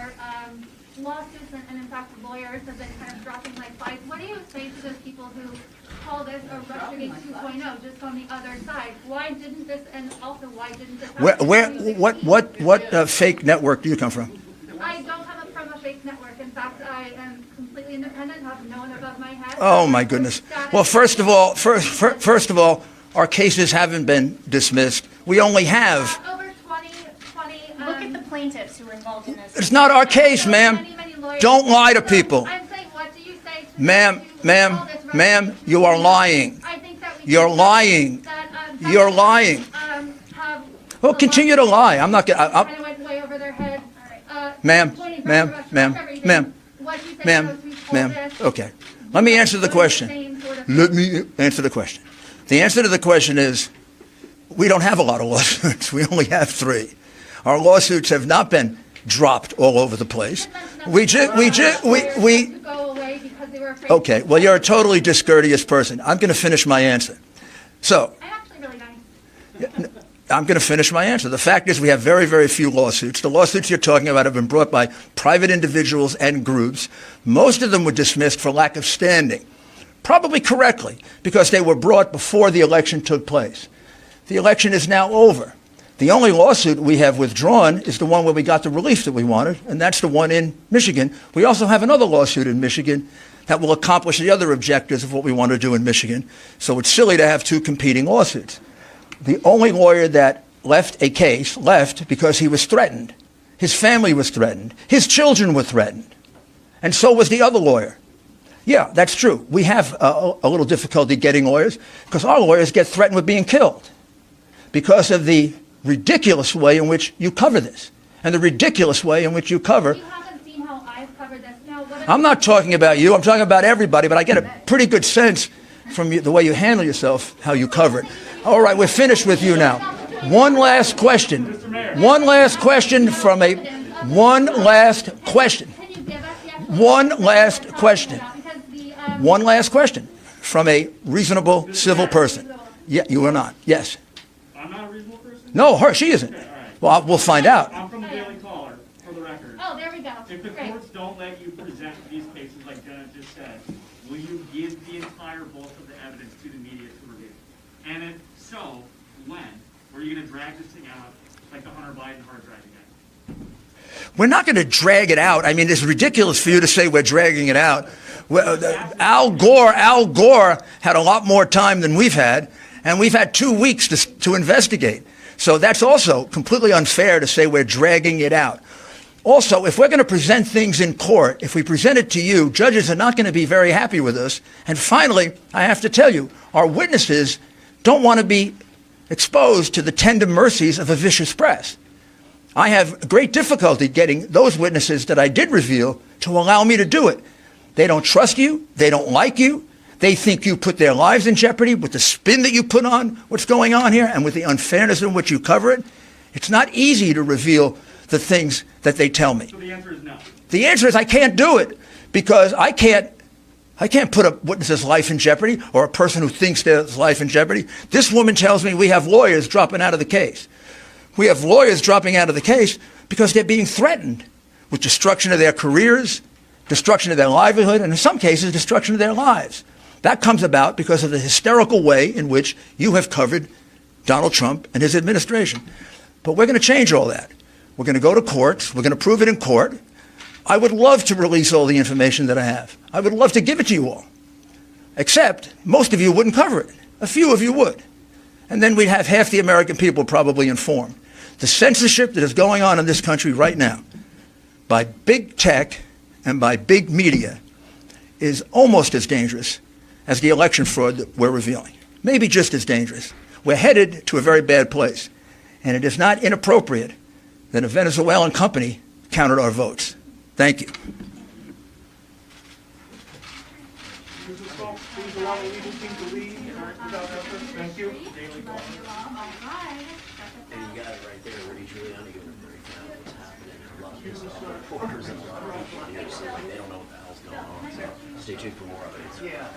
lawsuits and in fact lawyers have been kind of dropping like flies. What do you say to those people who call this a Russiagate 2.0 just on the other side? Why didn't this, and also why didn't this happen? What fake network do you come from? I don't come from a fake network. In fact, I am completely independent, have no one above my head. Oh my goodness. Well, first of all, our cases haven't been dismissed. We only have... Over 20... Look at the plaintiffs who were involved in this. It's not our case, ma'am. Don't lie to people. I'm saying, what do you say to Ma'am, you are lying. I think that we You're lying. You're lying. Well, continue to lie. I'm not going to... kind of went way over their head. Ma'am. Okay. Let me answer the question. Let me answer the question. The answer to the question is, we don't have a lot of lawsuits. We only have 3. Our lawsuits have not been dropped all over the place. Okay, well, you're a totally discourteous person. I'm going to finish my answer. So, I'm actually really nice. I'm going to finish my answer. The fact is we have very, very few lawsuits. The lawsuits you're talking about have been brought by private individuals and groups. Most of them were dismissed for lack of standing, probably correctly, because they were brought before the election took place. The election is now over. The only lawsuit we have withdrawn is the one where we got the relief that we wanted, and that's the one in Michigan. We also have another lawsuit in Michigan that will accomplish the other objectives of what we want to do in Michigan. So it's silly to have 2 competing lawsuits. The only lawyer that left a case left because he was threatened. His family was threatened. His children were threatened. And so was the other lawyer. Yeah, that's true. We have a little difficulty getting lawyers because our lawyers get threatened with being killed because of the ridiculous way in which you cover this and the ridiculous way in which you cover. You haven't seen how I've covered this. Now, I'm not talking about you. I'm talking about everybody, but I get a pretty good sense from the way you handle yourself, how you cover it. All right, we're finished with you now. One last question. One last question from a... One last question. One last question. One last question from a reasonable civil person. Yeah, you are not. Yes. I'm not a reasonable person? No, her. She isn't. Okay, all right. Well, we'll find out. I'm from the Daily Caller, for the record. Oh, there we go. If the courts don't let you present these cases like Jenna just said, will you give the entire bulk of the evidence to the media to review? And if so, when? Or are you going to drag this thing out like the Hunter Biden hard drive again? We're not going to drag it out. I mean, it's ridiculous for you to say we're dragging it out. Well, Al Gore had a lot more time than we've had, and we've had 2 weeks to investigate. So that's also completely unfair to say we're dragging it out. Also, if we're going to present things in court, if we present it to you, judges are not going to be very happy with us. And finally, I have to tell you, our witnesses don't want to be exposed to the tender mercies of a vicious press. I have great difficulty getting those witnesses that I did reveal to allow me to do it. They don't trust you. They don't like you. They think you put their lives in jeopardy with the spin that you put on what's going on here and with the unfairness in which you cover it. It's not easy to reveal the things that they tell me. So the answer is no. The answer is I can't do it because I can't put a witness's life in jeopardy or a person who thinks their life in jeopardy. This woman tells me we have lawyers dropping out of the case. We have lawyers dropping out of the case because they're being threatened with destruction of their careers, destruction of their livelihood, and in some cases, destruction of their lives. That comes about because of the hysterical way in which you have covered Donald Trump and his administration. But we're going to change all that. We're going to go to courts. We're going to prove it in court. I would love to release all the information that I have. I would love to give it to you all. Except most of you wouldn't cover it. A few of you would. And then we'd have half the American people probably informed. The censorship that is going on in this country right now by big tech and by big media is almost as dangerous as the election fraud that we're revealing. Maybe just as dangerous. We're headed to a very bad place. And it is not inappropriate that a Venezuelan company counted our votes. Thank you. Please allow the legal team to lead without effort. Thank you. And you got it right there, Rudy Giuliani giving a breakdown of what's happening. A lot of his reporters and a lot of news, so they don't know what the hell's going on. So stay tuned for more of it. Yeah.